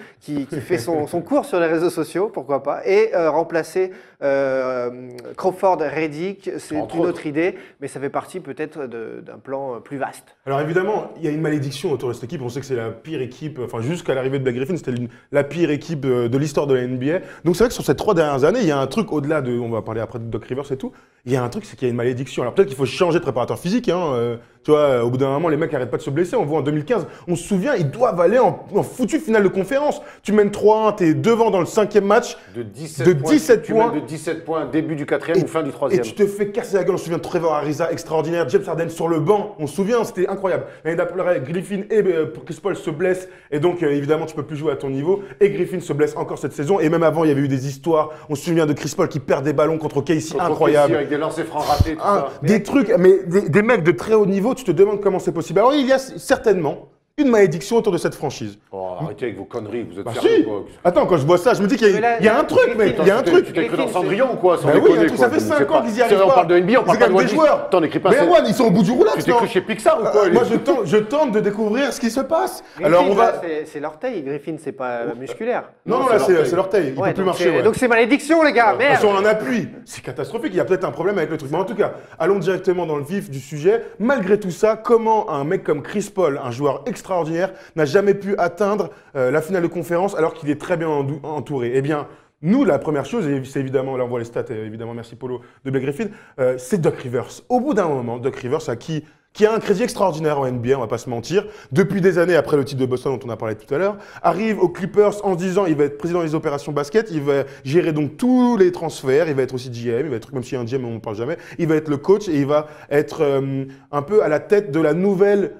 fait son cours sur les réseaux sociaux, pourquoi pas, et remplacer Crawford Reddick, c'est Entre une autres. autre idée, mais ça fait partie peut-être d'un plan plus vaste. Alors évidemment, il y a une malédiction autour de cette équipe. On sait que c'est la pire équipe, enfin jusqu'à l'arrivée de Blake Griffin, c'était la pire équipe de l'histoire de la NBA. Donc c'est vrai que sur ces 3 dernières années, il y a un truc au-delà de, on va parler après de Doc Rivers et tout, il y a un truc, c'est qu'il y a une malédiction. Alors peut-être qu'il faut changer de préparateur physique, hein, tu vois, au bout d'un moment, les mecs n'arrêtent pas de se blesser. On voit en 2015, on se souvient, ils doivent aller en foutue finale de conférence. Tu mènes 3-1, t'es devant dans le 5e match. De 17 De points. 17 Tu points. mènes de 17 points, début du 4e ou fin du Et 3e. tu te fais casser la gueule. On se souvient de Trevor Ariza, extraordinaire. James Harden sur le banc. On se souvient, c'était incroyable. L'année d'après, Griffin et Chris Paul se blessent. Et donc, évidemment, tu peux plus jouer à ton niveau. Et Griffin se blesse encore cette saison. Et même avant, il y avait eu des histoires. On se souvient de Chris Paul qui perd des ballons contre Casey. Contre Incroyable. Casey, avec des lancers francs ratés, tout ça. Des trucs, mais des mecs de très haut niveau, tu te demandes comment c'est possible. Alors, il y a certainement une malédiction autour de cette franchise. Oh, arrêtez avec vos conneries, vous êtes Bah sérieux si. quoi. Attends, quand je vois ça, je me dis qu'il Mais là, y a un truc, Griffin, mec. Il y a un Tu truc. t'es cru dans Griffin, Cendrillon ou quoi, sans Bah oui, déconner, un truc, ça quoi. fait Je 5 sais ans pas. qu'ils y arrivent On pas. parle de NBA, on parle C'est pas quand de même des One joueurs. Attends, on écrit pas Mais ça. Erwan, ils sont au bout du roulage, Tu t'es non cru chez Pixar ou quoi Moi, je tente de découvrir ce qui se passe. Griffin, Alors, on va. c'est l'orteil, Griffin, c'est pas musculaire. Non, Non, là, c'est c'est l'orteil. Il Ouais, peut plus donc marcher. c'est- Ouais. Donc c'est malédiction, les gars, merde. Sur un appui, c'est catastrophique. Il y a peut-être un problème avec le truc. Mais en tout cas, allons directement dans le vif du sujet. Malgré tout ça, comment un mec comme Chris Paul, un joueur extraordinaire, n'a jamais pu atteindre la finale de conférence alors qu'il est très bien entouré? Eh bien, nous, la première chose, et c'est évidemment, là on voit les stats, et évidemment, merci Polo, de Blake Griffin, c'est Doc Rivers. Au bout d'un moment, Doc Rivers, qui a un crédit extraordinaire en NBA, on va pas se mentir, depuis des années après le titre de Boston dont on a parlé tout à l'heure, arrive aux Clippers en se disant il va être président des opérations basket, il va gérer donc tous les transferts, il va être aussi GM, il va être, même s'il y a un GM on ne parle jamais, il va être le coach et il va être un peu à la tête de la nouvelle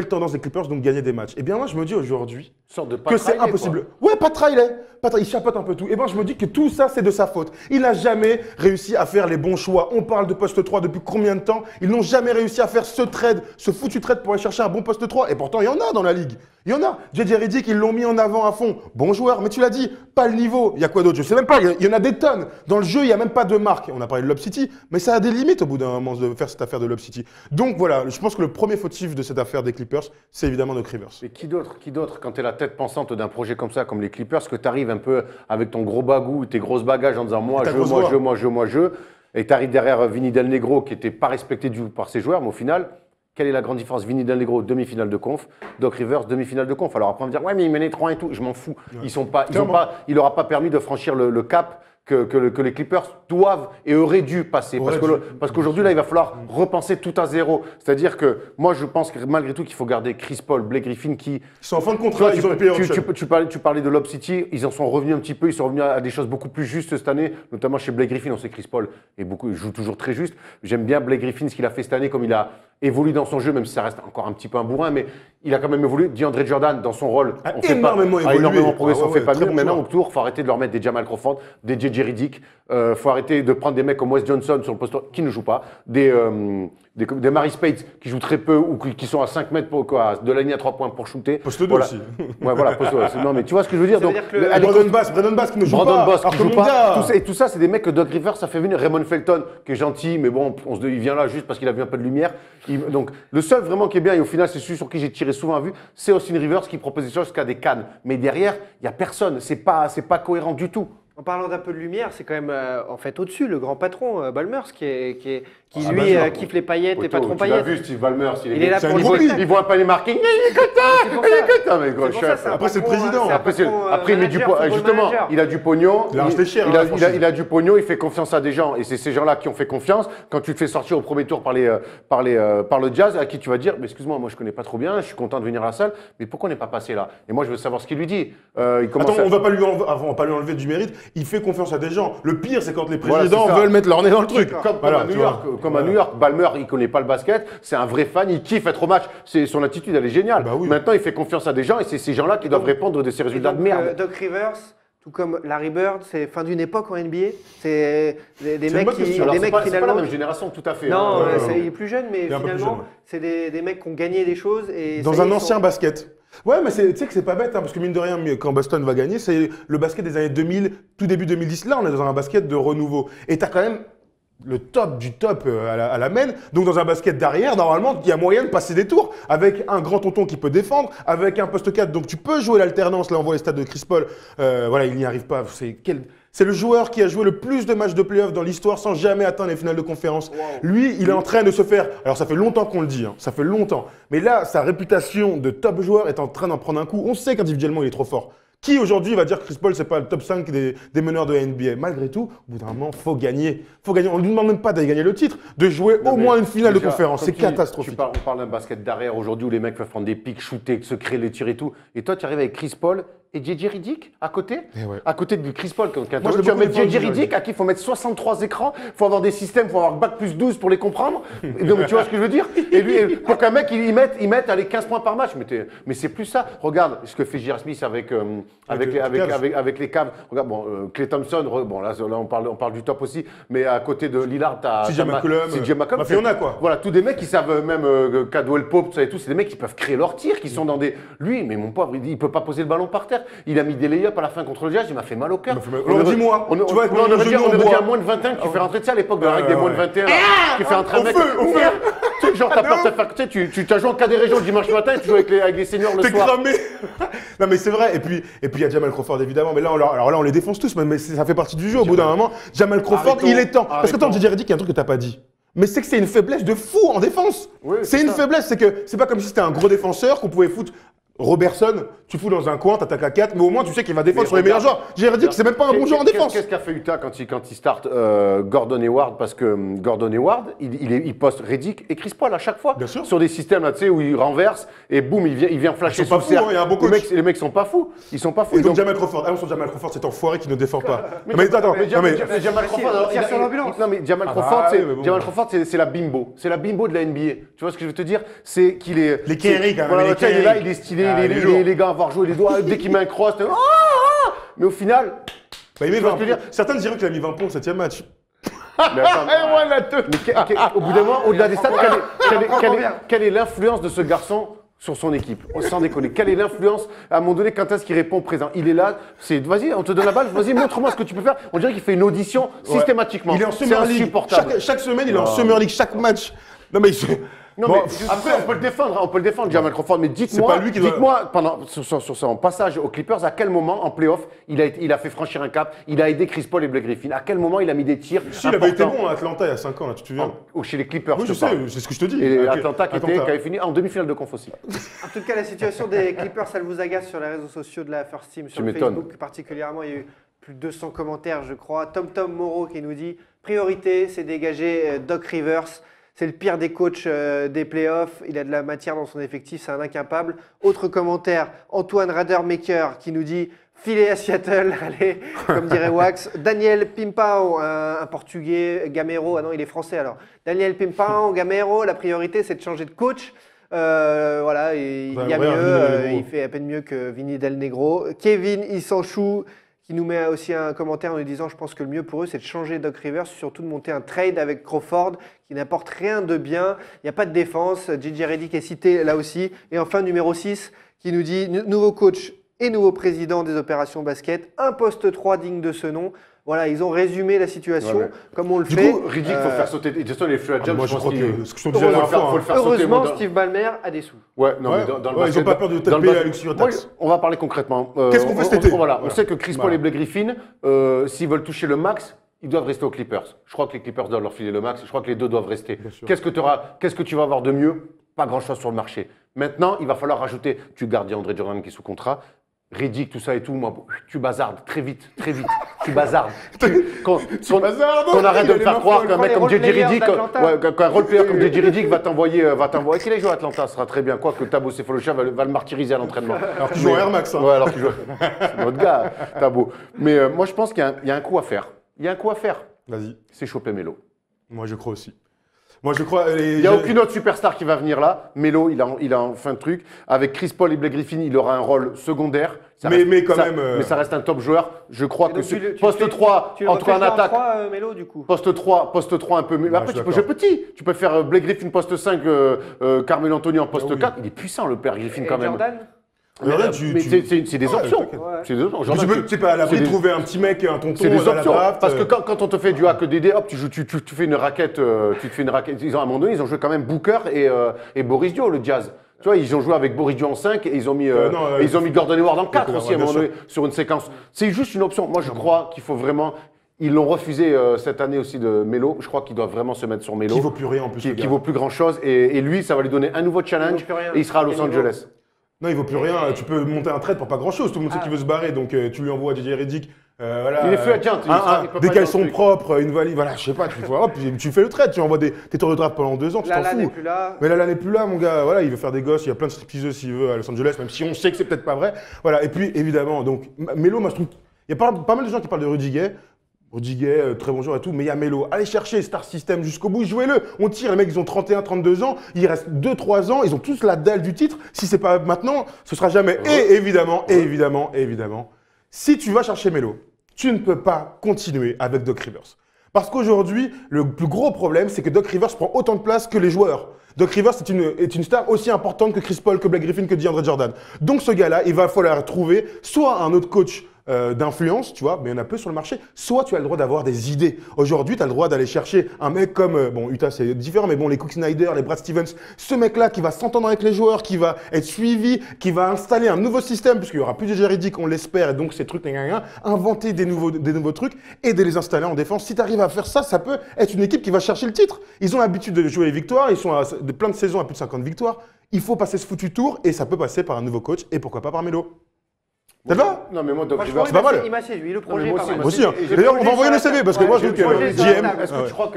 tendance des Clippers, donc gagner des matchs. Et bien moi je me dis aujourd'hui Une sorte de que c'est Pat Riley, impossible. Ouais, Pat Riley, il chapeaute un peu tout. Et ben je me dis que tout ça c'est de sa faute. Il n'a jamais réussi à faire les bons choix. On parle de poste 3 depuis combien de temps? Ils n'ont jamais réussi à faire ce trade, ce foutu trade pour aller chercher un bon poste 3. Et pourtant il y en a dans la ligue. Il y en a. JJ Redick, ils l'ont mis en avant à fond. Bon joueur, mais tu l'as dit, pas le niveau. Il y a quoi d'autre? Je sais même pas. Il y en a des tonnes. Dans le jeu, il n'y a même pas de marque. On a parlé de Lob City, mais ça a des limites au bout d'un moment de faire cette affaire de Lob City. Donc voilà, je pense que le premier fautif de cette affaire des Clippers, c'est évidemment Doc Rivers. Mais qui d'autre, quand tu es la tête pensante d'un projet comme ça, comme les Clippers, que tu arrives un peu avec ton gros bagou, tes grosses bagages en disant moi, Ta je, grosse moi, voix. je, moi, je, moi, je, et tu arrives derrière Vinny Del Negro qui n'était pas respecté par ses joueurs, mais au final, quelle est la grande différence? Vinny Del Negro, demi-finale de conf, Doc Rivers, demi-finale de conf. Alors après on va me dire, ouais, mais il menait 3 et tout, je m'en fous. Il leur a pas permis de franchir le cap que les Clippers doivent et auraient dû passer. Parce qu'aujourd'hui, là, il va falloir repenser tout à zéro. C'est-à-dire que moi, je pense que malgré tout, qu'il faut garder Chris Paul, Blake Griffin qui… Ils sont en fin de contrat, ils ont payé Tu parlais de Lob City, ils en sont revenus un petit peu, ils sont revenus à des choses beaucoup plus justes cette année, notamment chez Blake Griffin. On sait que Chris Paul il joue toujours très juste. J'aime bien Blake Griffin, ce qu'il a fait cette année, comme il a évolue dans son jeu, même si ça reste encore un petit peu un bourrin, mais il a quand même évolué. DeAndre Jordan, dans son rôle, A énormément progressé, on fait pas très mieux. bon Maintenant, joueur. autour, il faut arrêter de leur mettre des Jamal Crawford, des JJ Redick, faut arrêter de prendre des mecs comme Wes Johnson sur le poste qui ne jouent pas, des Mary Spades qui jouent très peu ou qui sont à 5 mètres de la ligne à 3 points pour shooter. Poste 2 Voilà. aussi. Ouais, voilà, poste 2. Non, mais tu vois ce que je veux dire. Ça veut Donc, dire que le- allez, Brandon Bass qui ne joue Brandon pas. Boss Alors qui que joue mon pas. gars, Tout ça, c'est des mecs que Doc Rivers, ça fait venir. Raymond Felton, qui est gentil, mais bon, il vient là juste parce qu'il a vu un peu de lumière. Donc, le seul vraiment qui est bien, et au final, c'est celui sur qui j'ai tiré souvent à vue, c'est Austin Rivers qui propose des choses jusqu'à des cannes. Mais derrière, il n'y a personne. C'est pas cohérent du tout. En parlant d'un peu de lumière, c'est quand même en fait au-dessus le grand patron Ballmers qui Ah, lui bah, kiffe les paillettes et Poto, patron tu l'as paillettes. vu, Steve Ballmer, Il est là C'est pour un le gros spectacle. Il voit un panier marqué, il est content, C'est pour il est ça. content, mais gros C'est pour ça, chef. c'est un Après, c'est le patron, président. c'est un Après, patron, après, il met du manager, football justement, manager. il a du pognon. Il a racheté cher, il a- la franchise. il a du pognon, il fait confiance à des gens. Et c'est ces gens-là qui ont fait confiance. Quand tu te fais sortir au premier tour par le Jazz, à qui tu vas dire, mais excuse-moi, moi je connais pas trop bien, je suis content de venir à la salle, mais pourquoi on n'est pas passé là? Et moi, je veux savoir ce qu'il lui dit. Il commence Attends, à- on va pas lui enlever du mérite. Il fait confiance à des gens. Le pire, c'est quand les Voilà, présidents c'est ça. veulent mettre leur nez dans le truc. Comme Voilà, à New tu York, vois. comme à New York, Ballmer, il connaît pas le basket, c'est un vrai fan, il kiffe être au match, son attitude elle est géniale. Bah oui. Maintenant il fait confiance à des gens et c'est ces gens-là qui doivent répondre de ces Et résultats donc, de merde. Doc Rivers, tout comme Larry Bird, c'est fin d'une époque en NBA. C'est des une mecs bonne qui, question. Alors, des c'est mecs pas la finalement. même génération tout à fait. Non, hein. il est plus jeune, mais Il est un peu plus finalement, jeune. c'est des mecs qui ont gagné des choses. Et Dans ça y est, un ils ancien sont- basket. Ouais, mais tu sais que c'est pas bête, hein, parce que mine de rien, quand Boston va gagner, c'est le basket des années 2000, tout début 2010. Là, on est dans un basket de renouveau. Et t'as quand même le top du top à la main. Donc dans un basket derrière, normalement, il y a moyen de passer des tours avec un grand tonton qui peut défendre, avec un poste 4. Donc tu peux jouer l'alternance. Là, on voit les stats de Chris Paul. Voilà, il n'y arrive pas. C'est le joueur qui a joué le plus de matchs de playoff dans l'histoire sans jamais atteindre les finales de conférence. Wow. Lui, il est en train de se faire… Alors ça fait longtemps qu'on le dit, hein, ça fait longtemps. Mais là, sa réputation de top joueur est en train d'en prendre un coup. On sait qu'individuellement, il est trop fort. Qui aujourd'hui va dire que Chris Paul, c'est pas le top 5 des meneurs de la NBA? Malgré tout, au bout d'un moment, faut gagner. Faut gagner. On ne lui demande même pas d'aller gagner le titre, de jouer au moins une finale de conférence. C'est catastrophique. On parle d'un basket d'arrière aujourd'hui où les mecs peuvent prendre des pics, shooter, se créer les tirs et tout. Et toi, tu arrives avec Chris Paul et JJ Redick à côté. À côté de Chris Paul. Tu vas mettre JJ Redick à qui il faut mettre 63 écrans, il faut avoir des systèmes, il faut avoir bac plus 12 pour les comprendre. Donc tu vois ce que je veux dire? Et lui, pour qu'un mec, il mette allez, 15 points par match. Mais c'est plus ça. Regarde ce que fait J.R. Smith avec les Cavs. Regarde, Klay Thompson, là on parle du top aussi, mais à côté de Lillard, t'as CJ McCollum. Il y en a quoi. Voilà, tous des mecs qui savent même Caldwell Pope, tout ça et tout, c'est des mecs qui peuvent créer leurs tirs, qui sont dans des. Lui, mais mon pauvre, il peut pas poser le ballon par terre. Il a mis des lay-ups à la fin contre le Jazz, il m'a fait mal au cœur. Dis-moi, on aurait dit un moins de 21 qui fait rentrer, tu sais, à l'époque de la règle des moins de 21, qui fait rentrer un mec. Tu sais, genre, t'as peur de faire. Tu as joué en cas des régions le dimanche matin et tu joues avec les seniors le soir. T'es cramé. Non, mais c'est vrai. Et puis, il y a Jamal Crawford, évidemment. Mais là, alors là, on les défonce tous, mais ça fait partie du jeu. Au bout d'un moment, Jamal Crawford, il est temps. Parce que attends, JJ Redick, il y a un truc que t'as pas dit. Mais c'est que c'est une faiblesse de fou en défense. Oui, c'est une faiblesse. C'est que c'est pas comme si c'était un gros défenseur qu'on pouvait foutre. Robertson, tu fous dans un coin, t'attaques à 4, mais au moins tu sais qu'il va défendre sur les meilleurs joueurs. J'ai dit que c'est même pas un bon joueur en défense. Qu'est-ce qu'a fait Utah quand il start Gordon Hayward? Parce que Gordon Hayward, il poste Redick et Chris Paul à chaque fois. Bien sûr. Sur des systèmes là, tu sais, où il renverse et boum, il vient flasher sous le cercle. Il y a un bon coach. Les mecs sont pas fous. Ils sont pas fous. Et donc Jamal Crawford, allons sur Jamal Crawford, cet enfoiré qui ne défend pas. Mais attends, Jamal Crawford, Jamal Crawford, c'est la bimbo. C'est la bimbo de la NBA. Tu vois ce que je veux te dire? C'est qu'il est. Les Kerry quand même. Il est là, il est stylé, les gars avoir joué les doigts, dès qu'il met un cross, mais au final, il met 20 points. Certains diraient qu'il a mis 20 points au 7e match. Mais au bout d'un moment, au-delà des stats, quelle est l'influence de ce garçon sur son équipe? Sans déconner, quelle est l'influence? À un moment donné, quand est-ce qu'il répond présent? Il est là, vas-y, on te donne la balle, vas-y, montre-moi ce que tu peux faire. On dirait qu'il fait une audition systématiquement. Il est en Summer League. Chaque semaine, il est en Summer League, chaque match. Non mais après, on peut le défendre, Jamal Crawford, mais dites-moi, sur son passage aux Clippers, à quel moment, en playoff, il a fait franchir un cap, il a aidé Chris Paul et Blake Griffin, à quel moment il a mis des tirs importants. Il avait été bon à Atlanta il y a 5 ans, là, tu te souviens? Chez les Clippers, oui, je sais, c'est ce que je te dis. Et Atlanta qui avait fini en demi-finale de conf aussi. En tout cas, la situation des Clippers, elle vous agace sur les réseaux sociaux de la First Team, sur Facebook particulièrement, il y a eu plus de 200 commentaires, je crois. Tom Moreau qui nous dit « Priorité, c'est dégager Doc Rivers ». C'est le pire des coachs des playoffs. Il a de la matière dans son effectif, c'est un incapable. Autre commentaire, Antoine Radermaker qui nous dit « Filet à Seattle, allez », comme dirait Wax. Daniel Pimpao, un Portugais, Gamero, ah non, il est français alors. Daniel Pimpao, Gamero, la priorité, c'est de changer de coach. Voilà, il y a mieux, il fait à peine mieux que Vinny Del Negro. Kevin Issanchou, qui nous met aussi un commentaire en nous disant « Je pense que le mieux pour eux, c'est de changer Doc Rivers, surtout de monter un trade avec Crawford qui n'apporte rien de bien. Il n'y a pas de défense. JJ Redick est cité là aussi. » Et enfin, numéro 6, qui nous dit « Nouveau coach et nouveau président des opérations basket, un poste 3 digne de ce nom. » Voilà, ils ont résumé la situation comme on le fait. Du coup, Redick, il faut faire sauter. De toute façon, les flux agents, moi je crois que ce que je te disais à la fois, heureusement, Steve Ballmer a des sous. Ouais, non, mais dans le basket, ils n'ont pas peur de taper la luxure taxe. On va parler concrètement. Qu'est-ce qu'on fait cet été? On sait que Chris Paul et Blake Griffin, s'ils veulent toucher le max, ils doivent rester aux Clippers. Je crois que les Clippers doivent leur filer le max. Je crois que les deux doivent rester. Qu'est-ce que tu vas avoir de mieux? Pas grand-chose sur le marché. Maintenant, il va falloir rajouter. Tu gardes André Jordan qui est sous contrat. Redick, tout ça et tout, moi, tu bazardes très vite, tu bazardes. Qu'on arrête de me faire croire qu'un mec comme JJ Redick, qu'un role-player comme JJ Redick va t'envoyer qu'il ait joué à Atlanta, ce sera très bien. Quoi que Thabo Sefolosha va le martyriser à l'entraînement. Alors qu'il joue en Air Max. Ouais, alors qu'il joue. C'est notre gars, Thabo. Mais moi, je pense qu'il y a un coup à faire. Il y a un coup à faire. Vas-y. C'est choper Melo. Moi, je crois aussi. Moi, je crois. Il n'y a aucune autre superstar qui va venir là. Melo, il a enfin de truc. Avec Chris Paul et Blake Griffin, il aura un rôle secondaire. Mais ça reste un top joueur. Je crois que poste 3 entre un attaque. Melo, du coup. Poste 3 un peu mieux. Après, tu peux jouer petit. Tu peux faire Blake Griffin poste 5, Carmelo Anthony en poste 4. Il est puissant, le père Griffin, quand même. Jordan Mais c'est des Ouais, options. t'inquiète. C'est des options. Tu Jordan, peux, tu sais pas, à l'abri c'est de des- trouver un petit mec, un tonton C'est des dans la options. draft. Parce que quand on te fait du hack DD, hop, tu fais une raquette. Tu te fais une raquette. À un moment donné, ils ont joué quand même Booker et Boris Dio, le Jazz. Tu vois, ils ont joué avec Boris Dio en 5 et ils ont mis Gordon Hayward en 4 aussi à un moment donné sur une séquence. C'est juste une option. Moi, je crois qu'il faut vraiment. Ils l'ont refusé cette année aussi de Melo. Je crois qu'ils doivent vraiment se mettre sur Melo. Qui vaut plus rien en plus. le Qui gars. vaut plus grand chose. Et lui, ça va lui donner un nouveau challenge. Il vaut plus rien. Et il sera à Los Quel niveau Angeles. Non, il vaut plus rien. Tu peux monter un trade pour pas grand chose. Tout le monde sait qu'il veut se barrer. Donc tu lui envoies JJ Redick. Voilà, Il est free agent, il peut des pas caleçons être dans le truc. propres, une valise. Voilà, je sais pas. Tu fais le trade. Tu envoies tes tours de draft pendant 2 ans. Tu t'en Là, n'est fous. plus là. Mais là n'est plus là, mon gars. Voilà, il veut faire des gosses. Il y a plein de stripteaseuses s'il veut à Los Angeles, même si on sait que c'est peut-être pas vrai. Voilà. Et puis évidemment, donc Melo, moi je trouve, il y a pas mal de gens qui parlent de Rudy Gay. Rudy Gay, très bon joueur et tout, mais il y a Melo. Allez chercher Star System jusqu'au bout, jouez-le. On tire, les mecs, ils ont 31, 32 ans, il reste 2-3 ans, ils ont tous la dalle du titre. Si c'est pas maintenant, ce sera jamais. Et évidemment, si tu vas chercher Melo, tu ne peux pas continuer avec Doc Rivers. Parce qu'aujourd'hui, le plus gros problème, c'est que Doc Rivers prend autant de place que les joueurs. Doc Rivers est une star aussi importante que Chris Paul, que Blake Griffin, que DeAndre Jordan. Donc ce gars-là, il va falloir trouver soit un autre coach d'influence, tu vois, mais il y en a peu sur le marché, soit tu as le droit d'avoir des idées. Aujourd'hui, tu as le droit d'aller chercher un mec comme, bon, Utah c'est différent, mais bon, les Cook Snyder, les Brad Stevens, ce mec-là qui va s'entendre avec les joueurs, qui va être suivi, qui va installer un nouveau système, puisqu'il y aura plus de Jerry on l'espère, et donc ces trucs, inventer des nouveaux trucs, et de les installer en défense. Si tu arrives à faire ça, ça peut être une équipe qui va chercher le titre. Ils ont l'habitude de jouer les victoires, ils sont à plein de saisons à plus de 50 victoires. Il faut passer ce foutu tour, et ça peut passer par un nouveau coach, et pourquoi pas par Melo. Ça te va? Non, mais moi, Doc Franchement, Rivers, c'est pas mal. il m'a séduit, le Non, mais projet est moi pas aussi, mal. Moi aussi. Hein. Et j'ai D'ailleurs, on projet va envoyer le sur la CV, parce que table. moi, Ouais, je trouve j'ai le projet que sur la GM. table. Est-ce que tu crois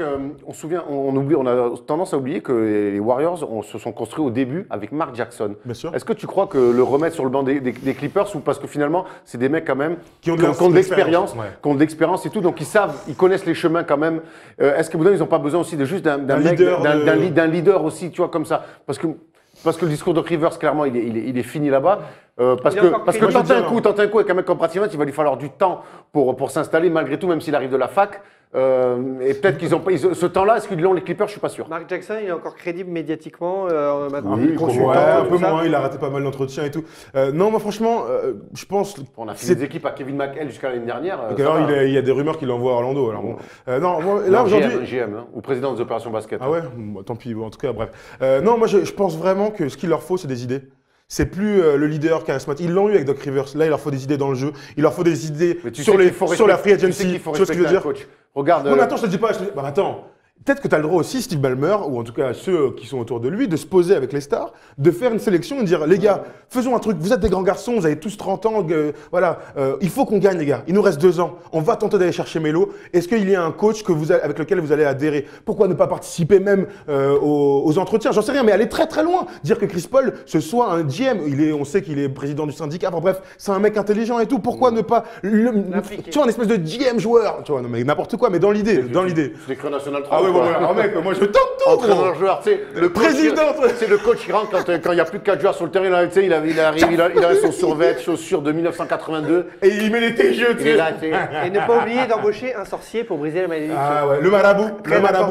on a tendance à oublier que les Warriors se sont construits au début avec Mark Jackson. Bien sûr. Est-ce que tu crois que le remettre sur le banc des Clippers, ou parce que finalement, c'est des mecs quand même Qui ont de l'expérience, ouais. qui ont de l'expérience et tout, donc ils savent, ils connaissent les chemins quand même. Est-ce que ils n'ont pas besoin aussi de juste d'un mec, d'un leader aussi, tu vois, comme ça, parce que le discours de Rivers, clairement, il est fini là-bas. Parce que tenter un coup avec un mec comme Brad Stevens, il va lui falloir du temps pour s'installer, malgré tout, même s'il arrive de la fac. Et peut-être qu'ils ont pas ce temps-là, est-ce qu'ils l'ont les Clippers? Je suis pas sûr. Mark Jackson, il est encore crédible médiatiquement, maintenant. Oui, consultant, Ouais, un tout peu ça. moins, il a raté pas mal d'entretiens et tout. Non, moi franchement, je pense. On a fait c'est- des équipes à Kevin McHale jusqu'à l'année dernière. Donc, ça alors, va. il y a des rumeurs qu'il l'envoie à Orlando. Alors, bon. Non, moi, là Non, aujourd'hui. GM, ou président des opérations basket. Ah ouais, bon, tant pis, bon, en tout cas, bref. Non, moi je pense vraiment que ce qu'il leur faut, c'est des idées. C'est plus le leader charismatique. Ils l'ont eu avec Doc Rivers. Là, il leur faut des idées dans le jeu. Il leur faut des idées Mais tu sur sais la qu'il faut free respecter- agency. Tu sais qu'il faut Tu vois ce que je veux respecter un dire? coach. Regarde. Non, mais attends, je te dis pas. Bah, attends. Peut-être que tu as le droit aussi, Steve Ballmer, ou en tout cas ceux qui sont autour de lui, de se poser avec les stars, de faire une sélection et de dire les gars, faisons un truc, vous êtes des grands garçons, vous avez tous 30 ans, voilà, il faut qu'on gagne les gars, il nous reste 2 ans, on va tenter d'aller chercher Melo. Est-ce qu'il y a un coach avec lequel vous allez adhérer? Pourquoi ne pas participer même aux entretiens? J'en sais rien, mais aller très très loin. Dire que Chris Paul, ce soit un GM, on sait qu'il est président du syndicat, enfin bref, c'est un mec intelligent et tout, pourquoi ne pas, L'impliquer. tu vois, un espèce de GM joueur, tu vois, non mais n'importe quoi, mais dans l'idée. C'est l'écran national 3. Ah ouais, voilà, oh, mec, moi je tente tout, gros. Entraîneur-joueur, tu sais, le président, c'est le coach qui rentre quand il n'y a plus de 4 joueurs sur le terrain, là, tu sais, il arrive, il a son survêt, chaussures de 1982. Et il met les jeux, tu Il est sais. là, tu sais. Et ne pas oublier d'embaucher un sorcier pour briser la malédiction. Ah ouais, le marabout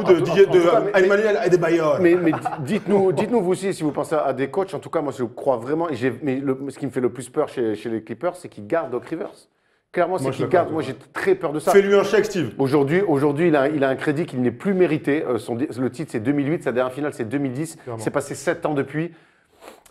de Emmanuel Adebayor. Mais dites-nous vous aussi si vous pensez à des coachs. En tout cas, moi je crois vraiment. Ce qui me fait le plus peur chez les Clippers, c'est qu'ils gardent Doc Rivers. Clairement, c'est Moi, je qu'il suis garde. d'accord, Moi, ouais. j'ai très peur de ça. Fais-lui un chèque, Steve. Aujourd'hui, il a un crédit qu'il n'est plus mérité. Le titre, c'est 2008. Sa dernière finale, c'est 2010. Clairement. C'est passé 7 ans depuis.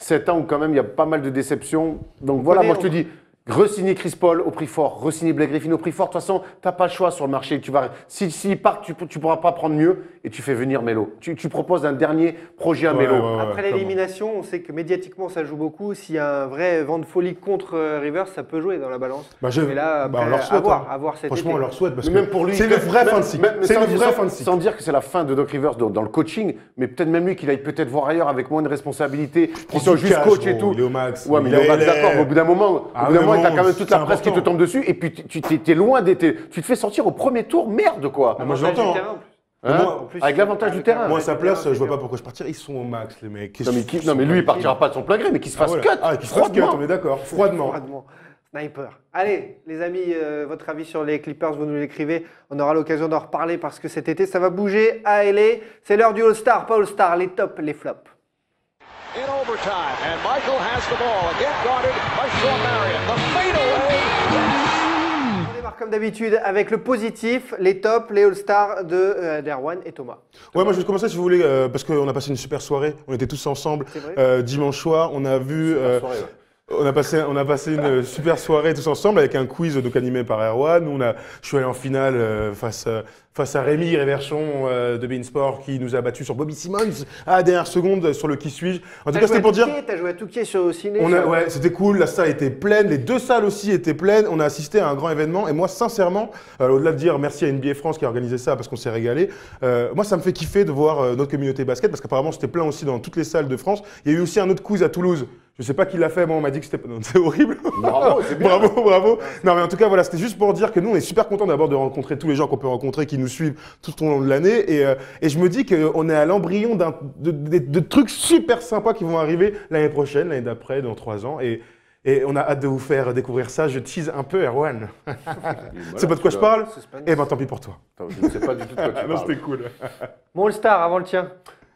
7 ans où, quand même, il y a pas mal de déceptions. Donc voilà, moi, je te dis, re-signer Chris Paul au prix fort, re-signer Blake Griffin au prix fort. De toute façon, tu n'as pas le choix sur le marché. S'il part, tu ne pourras pas prendre mieux et tu fais venir Melo. Tu proposes un dernier projet à Melo. Après l'élimination, on sait que médiatiquement ça joue beaucoup. S'il y a un vrai vent de folie contre Rivers, ça peut jouer dans la balance. Mais là, on leur souhaite. à voir cet Franchement, été. on leur souhaite parce Mais que même pour lui, c'est une vraie fin de cycle. C'est une vraie fin de cycle. Sans dire que c'est la fin de Doc Rivers dans le coaching, mais peut-être même lui qu'il aille peut-être voir ailleurs avec moins de responsabilités, qu'il soit juste coach et tout. Il est au max. Ouais, mais il est au max, d'accord. Mais au bout d'un moment, il y a quand même toute la presse qui te important. tombe dessus et puis tu es loin d'être. Tu te fais sortir au premier tour, merde quoi. Moi, je Avantage du l'entends. terrain, en plus. Hein Moi, En plus, avec l'avantage du terrain. Moi, à sa place, je vois pas pourquoi je partirais. Ils sont au max, les mecs. Non, mais lui, il partira pas de son plein gré, mais qu'il se fasse cut. Qu'il se fasse cut, froidement. on est d'accord. Froidement. Froidement. Sniper. Allez, les amis, votre avis sur les Clippers, vous nous l'écrivez. On aura l'occasion d'en reparler parce que cet été, ça va bouger à LA. C'est l'heure du All-Star, pas All-Star, les tops, les flops. In overtime, and Michael has the ball, again guarded by comme d'habitude, avec le positif, les tops, les All-Stars d'Erwan et Thomas. Ouais, moi je vais commencer si vous voulez, parce qu'on a passé une super soirée, on était tous ensemble. C'est vrai. Dimanche soir, on a vu. On a passé une super soirée tous ensemble avec un quiz donc animé par Erwan. Je suis allé en finale face à Rémi Réverchon de Beansport qui nous a battus sur Bobby Simmons à la dernière seconde sur le qui suis-je. En tout cas, c'était pour dire. T'as joué à Touquet sur au ciné. Ouais, c'était cool. La salle était pleine. Les deux salles aussi étaient pleines. On a assisté à un grand événement. Et moi, sincèrement, au-delà de dire merci à NBA France qui a organisé ça parce qu'on s'est régalé, moi, ça me fait kiffer de voir notre communauté basket parce qu'apparemment, c'était plein aussi dans toutes les salles de France. Il y a eu aussi un autre quiz à Toulouse. Je sais pas qui l'a fait, moi on m'a dit que c'était c'est horrible. Bravo, c'est bien. Bravo. Non mais en tout cas voilà, c'était juste pour dire que nous on est super contents d'abord de rencontrer tous les gens qu'on peut rencontrer qui nous suivent tout au long de l'année et je me dis qu'on est à l'embryon de trucs super sympas qui vont arriver l'année prochaine, l'année d'après, dans 3 ans et on a hâte de vous faire découvrir ça. Je tease un peu Erwan. C'est pas de quoi je parle? Eh ben tant pis pour toi. Attends, je ne sais pas du tout de quoi tu Non parles. c'était cool. Mon All-Star avant le tien.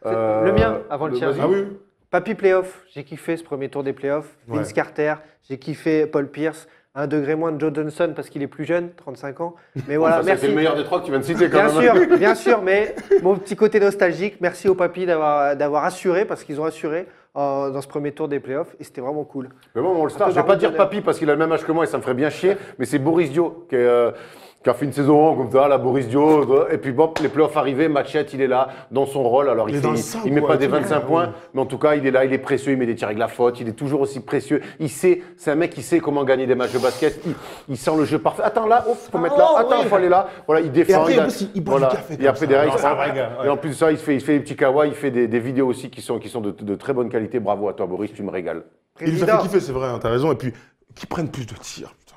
Le mien avant le tien. vas-y. Ah oui. Papy Playoff, j'ai kiffé ce premier tour des playoffs. Vince Ouais. Carter, j'ai kiffé Paul Pierce. 1 degré moins de Joe Johnson parce qu'il est plus jeune, 35 ans. Mais voilà, Ça, merci. c'est le meilleur des trois que tu viens de citer quand Bien même. sûr, bien sûr, mais mon petit côté nostalgique, merci au papy d'avoir assuré, parce qu'ils ont assuré dans ce premier tour des playoffs, et c'était vraiment cool. Mais bon, mon All-Star, Un je peu vais pas dire d'arrondeur. papy parce qu'il a le même âge que moi et ça me ferait bien chier, mais c'est Boris Dio qui a fait une saison comme ça, là, Boris Dio, et puis bon, les playoffs arrivés, Matchette, il est là, dans son rôle, alors Il est dans le sang, il met quoi, pas des tu 25 vois, points, ouais. mais en tout cas, il est là, il est précieux, il met des tirs avec la faute, il est toujours aussi précieux, c'est un mec qui sait comment gagner des matchs de basket, il sent le jeu parfait, attends là, faut mettre là, attends, faut aller là, voilà, il défend, après, il en plus, il boit du voilà. café Et comme après ça. derrière, Non, c'est un vrai gars, ouais. et en plus de ça, il fait des petits kawaii, il fait des vidéos aussi qui sont de très bonne qualité, bravo à toi Boris, tu me régales. Il nous a fait kiffer, c'est vrai, hein, t'as raison. Et puis qu'ils prennent plus de tirs. Putain.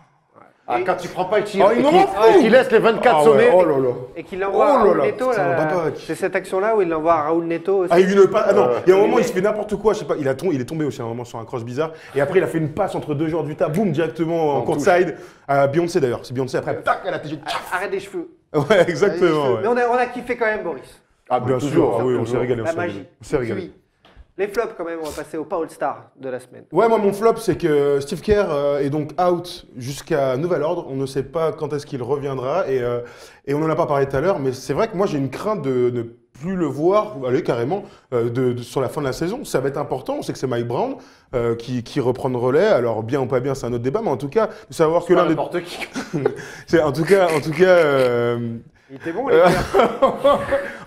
Ah, quand tu prends pas le tir Oh, il et m'en qu'il fout. qu'il laisse les 24 Ah ouais, sonner, oh là là. Et qu'il l'envoie à Oh là Raoul là, Neto, putain, là, Babac. c'est cette action-là où il l'envoie à Raoul Neto aussi. Ah, il y a eu une passe. Ah non, il y a un moment, mais- il se fait n'importe quoi. Je sais pas, il est tombé aussi à un moment sur un cross bizarre. Et après, il a fait une passe entre deux joueurs du tas, boum, directement en courtside. À Beyoncé d'ailleurs. C'est Beyoncé. Après, tac, elle a TG. Arrête des cheveux. Ouais, exactement. Mais ouais. on a kiffé quand même, Boris. ah, Bien toujours, sûr, ah oui, on toujours. s'est régalé. La magie. On s'est régalé. Oui. Les flops quand même, on va passer au pas All-Star de la semaine. Ouais, moi, mon flop, c'est que Steve Kerr est donc out jusqu'à nouvel ordre. On ne sait pas quand est-ce qu'il reviendra. Et on n'en a pas parlé tout à l'heure, mais c'est vrai que moi, j'ai une crainte de ne plus le voir, aller carrément, sur la fin de la saison. Ça va être important. On sait que c'est Mike Brown qui reprend le relais. Alors, bien ou pas bien, c'est un autre débat, mais en tout cas, de savoir que Pas l'un des. n'importe qui. En tout cas. Il était bon, les gars.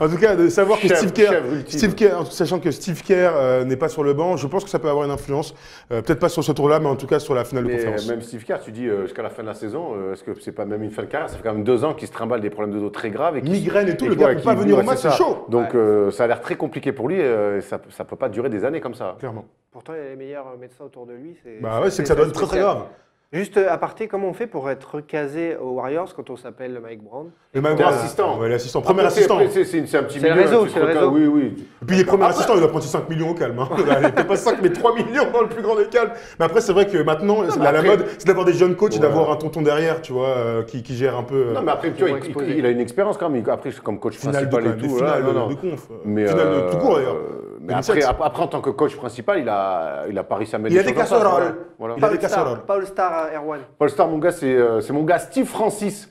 En tout cas, de savoir que Chèvre ultime. Steve Kerr, sachant que Steve Kerr n'est pas sur le banc, je pense que ça peut avoir une influence, peut-être pas sur ce tour-là, mais en tout cas sur la finale de Mais conférence. même Steve Kerr, tu dis jusqu'à la fin de la saison, est-ce que c'est pas même une fin de carrière? Ça fait quand même 2 ans qu'il se trimballe des problèmes de dos très graves. Et Migraine et tout, le gars peut pas venir au match, c'est chaud. Donc ça a l'air très compliqué pour lui, ça peut pas durer des années comme ça. Clairement. Pourtant, il y a les meilleurs médecins autour de lui. Bah ouais, c'est que ça doit être très très spécial. grave. Juste aparté, comment on fait pour être recasé aux Warriors quand on s'appelle Mike Brown? Le Mike T'es Brown, assistant. Ouais, l'assistant, premier Après, assistant. C'est un petit C'est le milieu, réseau, tu te c'est le regardes- réseau. Oui, oui. Et puis les premiers assistants, il a prendre 5 millions au calme. Hein. Peut-être pas 5, mais 3 millions dans le plus grand des calmes. Mais après, c'est vrai que maintenant, mais la après- mode, c'est d'avoir des jeunes coachs et Ouais. d'avoir un tonton derrière, tu vois, qui gère un peu. Non, mais après, tu vois, vont exposer. il a une expérience quand même. Après, comme coach Finale de, principal et des tout. finales voilà, non, de non. conf. Mais, Finale de tout court d'ailleurs. Mais 2007. après, en tant que coach principal, il a pas réussi à mettre Il a les des choses en place, casseroles. voilà. Il a des casseroles. Pas All-Star, Erwan. Paul Star, mon gars, c'est mon gars Steve Francis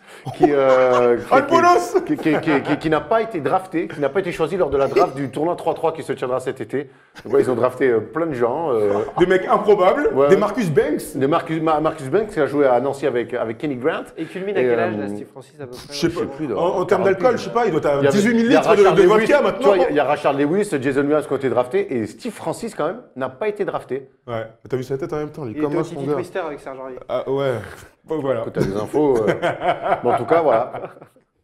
Alpolos qui n'a pas été drafté, qui n'a pas été choisi lors de la draft du tournoi 3-3 qui se tiendra cet été. Donc, ouais, ils ont drafté plein de gens. Des mecs improbables, Ouais. des Marcus Banks. De Marcus Banks qui a joué à Nancy avec Kenny Grant. Et culmine à Et, quel âge, là, Steve Francis, à peu près? Je sais pas. plus, En termes d'alcool, je sais pas, il doit Il y avoir avait- 18 000 il y a litres Rashard de Lewis, vodka tu maintenant. vois, il y a Rashard Lewis, Jason Williams qui ont été draftés et Steve Francis quand même n'a pas été drafté. Ouais, t'as vu sa tête en même temps, il est Il était comme au un Tiki sondeur. Twister avec Serge Aurier. Ah ouais, bon, voilà. Tu as des infos. Mais en tout cas, voilà.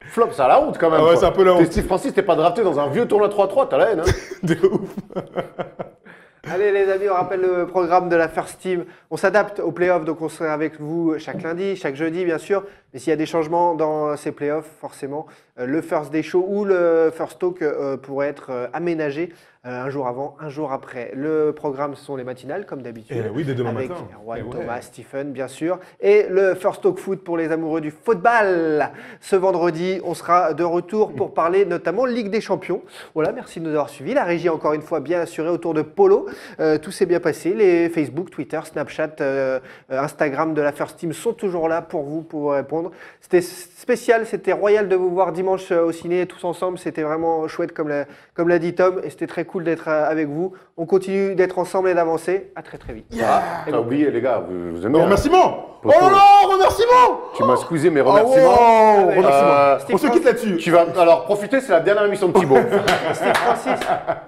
Flop, ça a la honte quand même. Ah ouais, quoi. c'est un peu la honte. Steve Francis, t'es pas drafté dans un vieux tournoi 3-3, t'as la haine. Hein. De ouf. Allez les amis, on rappelle le programme de la First Team. On s'adapte aux playoffs, donc on sera avec vous chaque lundi, chaque jeudi bien sûr. Mais s'il y a des changements dans ces playoffs, forcément, le First Day Show ou le First Talk pourrait être aménagé un jour avant, un jour après. Le programme, ce sont les matinales, comme d'habitude. Eh oui, dès demain avec matin. Erwan, Eh ouais. Thomas, Stephen, bien sûr. Et le First Talk Foot pour les amoureux du football. Ce vendredi, on sera de retour pour parler notamment Ligue des Champions. Voilà, merci de nous avoir suivis. La régie, encore une fois, bien assurée autour de Polo. Tout s'est bien passé. Les Facebook, Twitter, Snapchat, Instagram de la First Team sont toujours là pour vous répondre. attendre. C'était spécial, c'était royal de vous voir dimanche au ciné tous ensemble. C'était vraiment chouette comme l'a dit Tom et c'était très cool d'être avec vous. On continue d'être ensemble et d'avancer. À très très vite. T'as oublié les gars, vous aimez. Remerciements. Oh Poto. là là, remerciements. Tu m'as squeezé mes Oh, remerciements. wow, ouais. remerciements. On se quitte là-dessus. Tu vas alors profiter, c'est la dernière émission de Thibaut.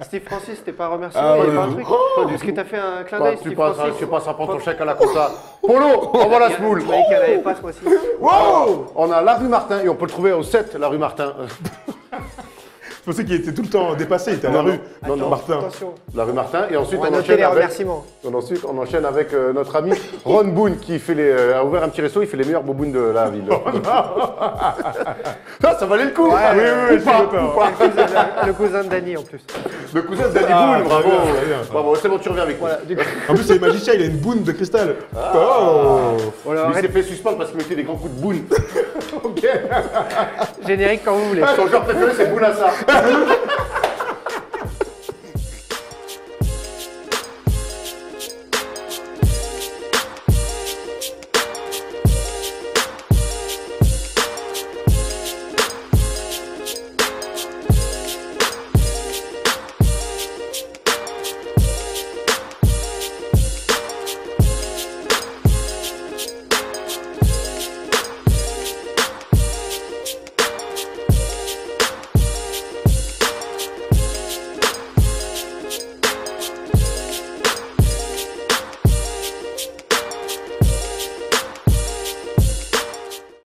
Steve Francis, c'était pas remercié. Ah, il y ouais, a pas un ouais. truc. Oh, Est-ce que t'as fait un clin Bah, d'œil, tu Steve passes Francis? à prendre ton chèque à la compta. Polo, envoie la smoule. Tu m'as dit qu'il n'y en avait pas ce mois-ci. Wow. On a la rue Martin et on peut le trouver au 7, la rue Martin. Je pensais qu'il était tout le temps dépassé, il était à la rue. Non, non, Martin. Attention. La rue Martin. Et ensuite, On va on noter enchaîne les avec. remerciements. Ensuite, on enchaîne avec notre ami Ron Boone qui a ouvert un petit resto, il fait les meilleurs bobounes de la ville. Ça valait le coup. Ouais, oui, je suis d'accord. Le cousin de Danny en plus. Le cousin de Danny Ah, Boone, bravo. très bien, très bien. Bravo, c'est bon, tu reviens avec Voilà, moi. du coup, En plus, c'est le magicien, il a une boune de cristal. Oh. voilà, Mais il s'est fait suspendre parce qu'il mettait des grands coups de boune. Ok. générique quand vous voulez. Son joueur préféré, c'est Bounassa.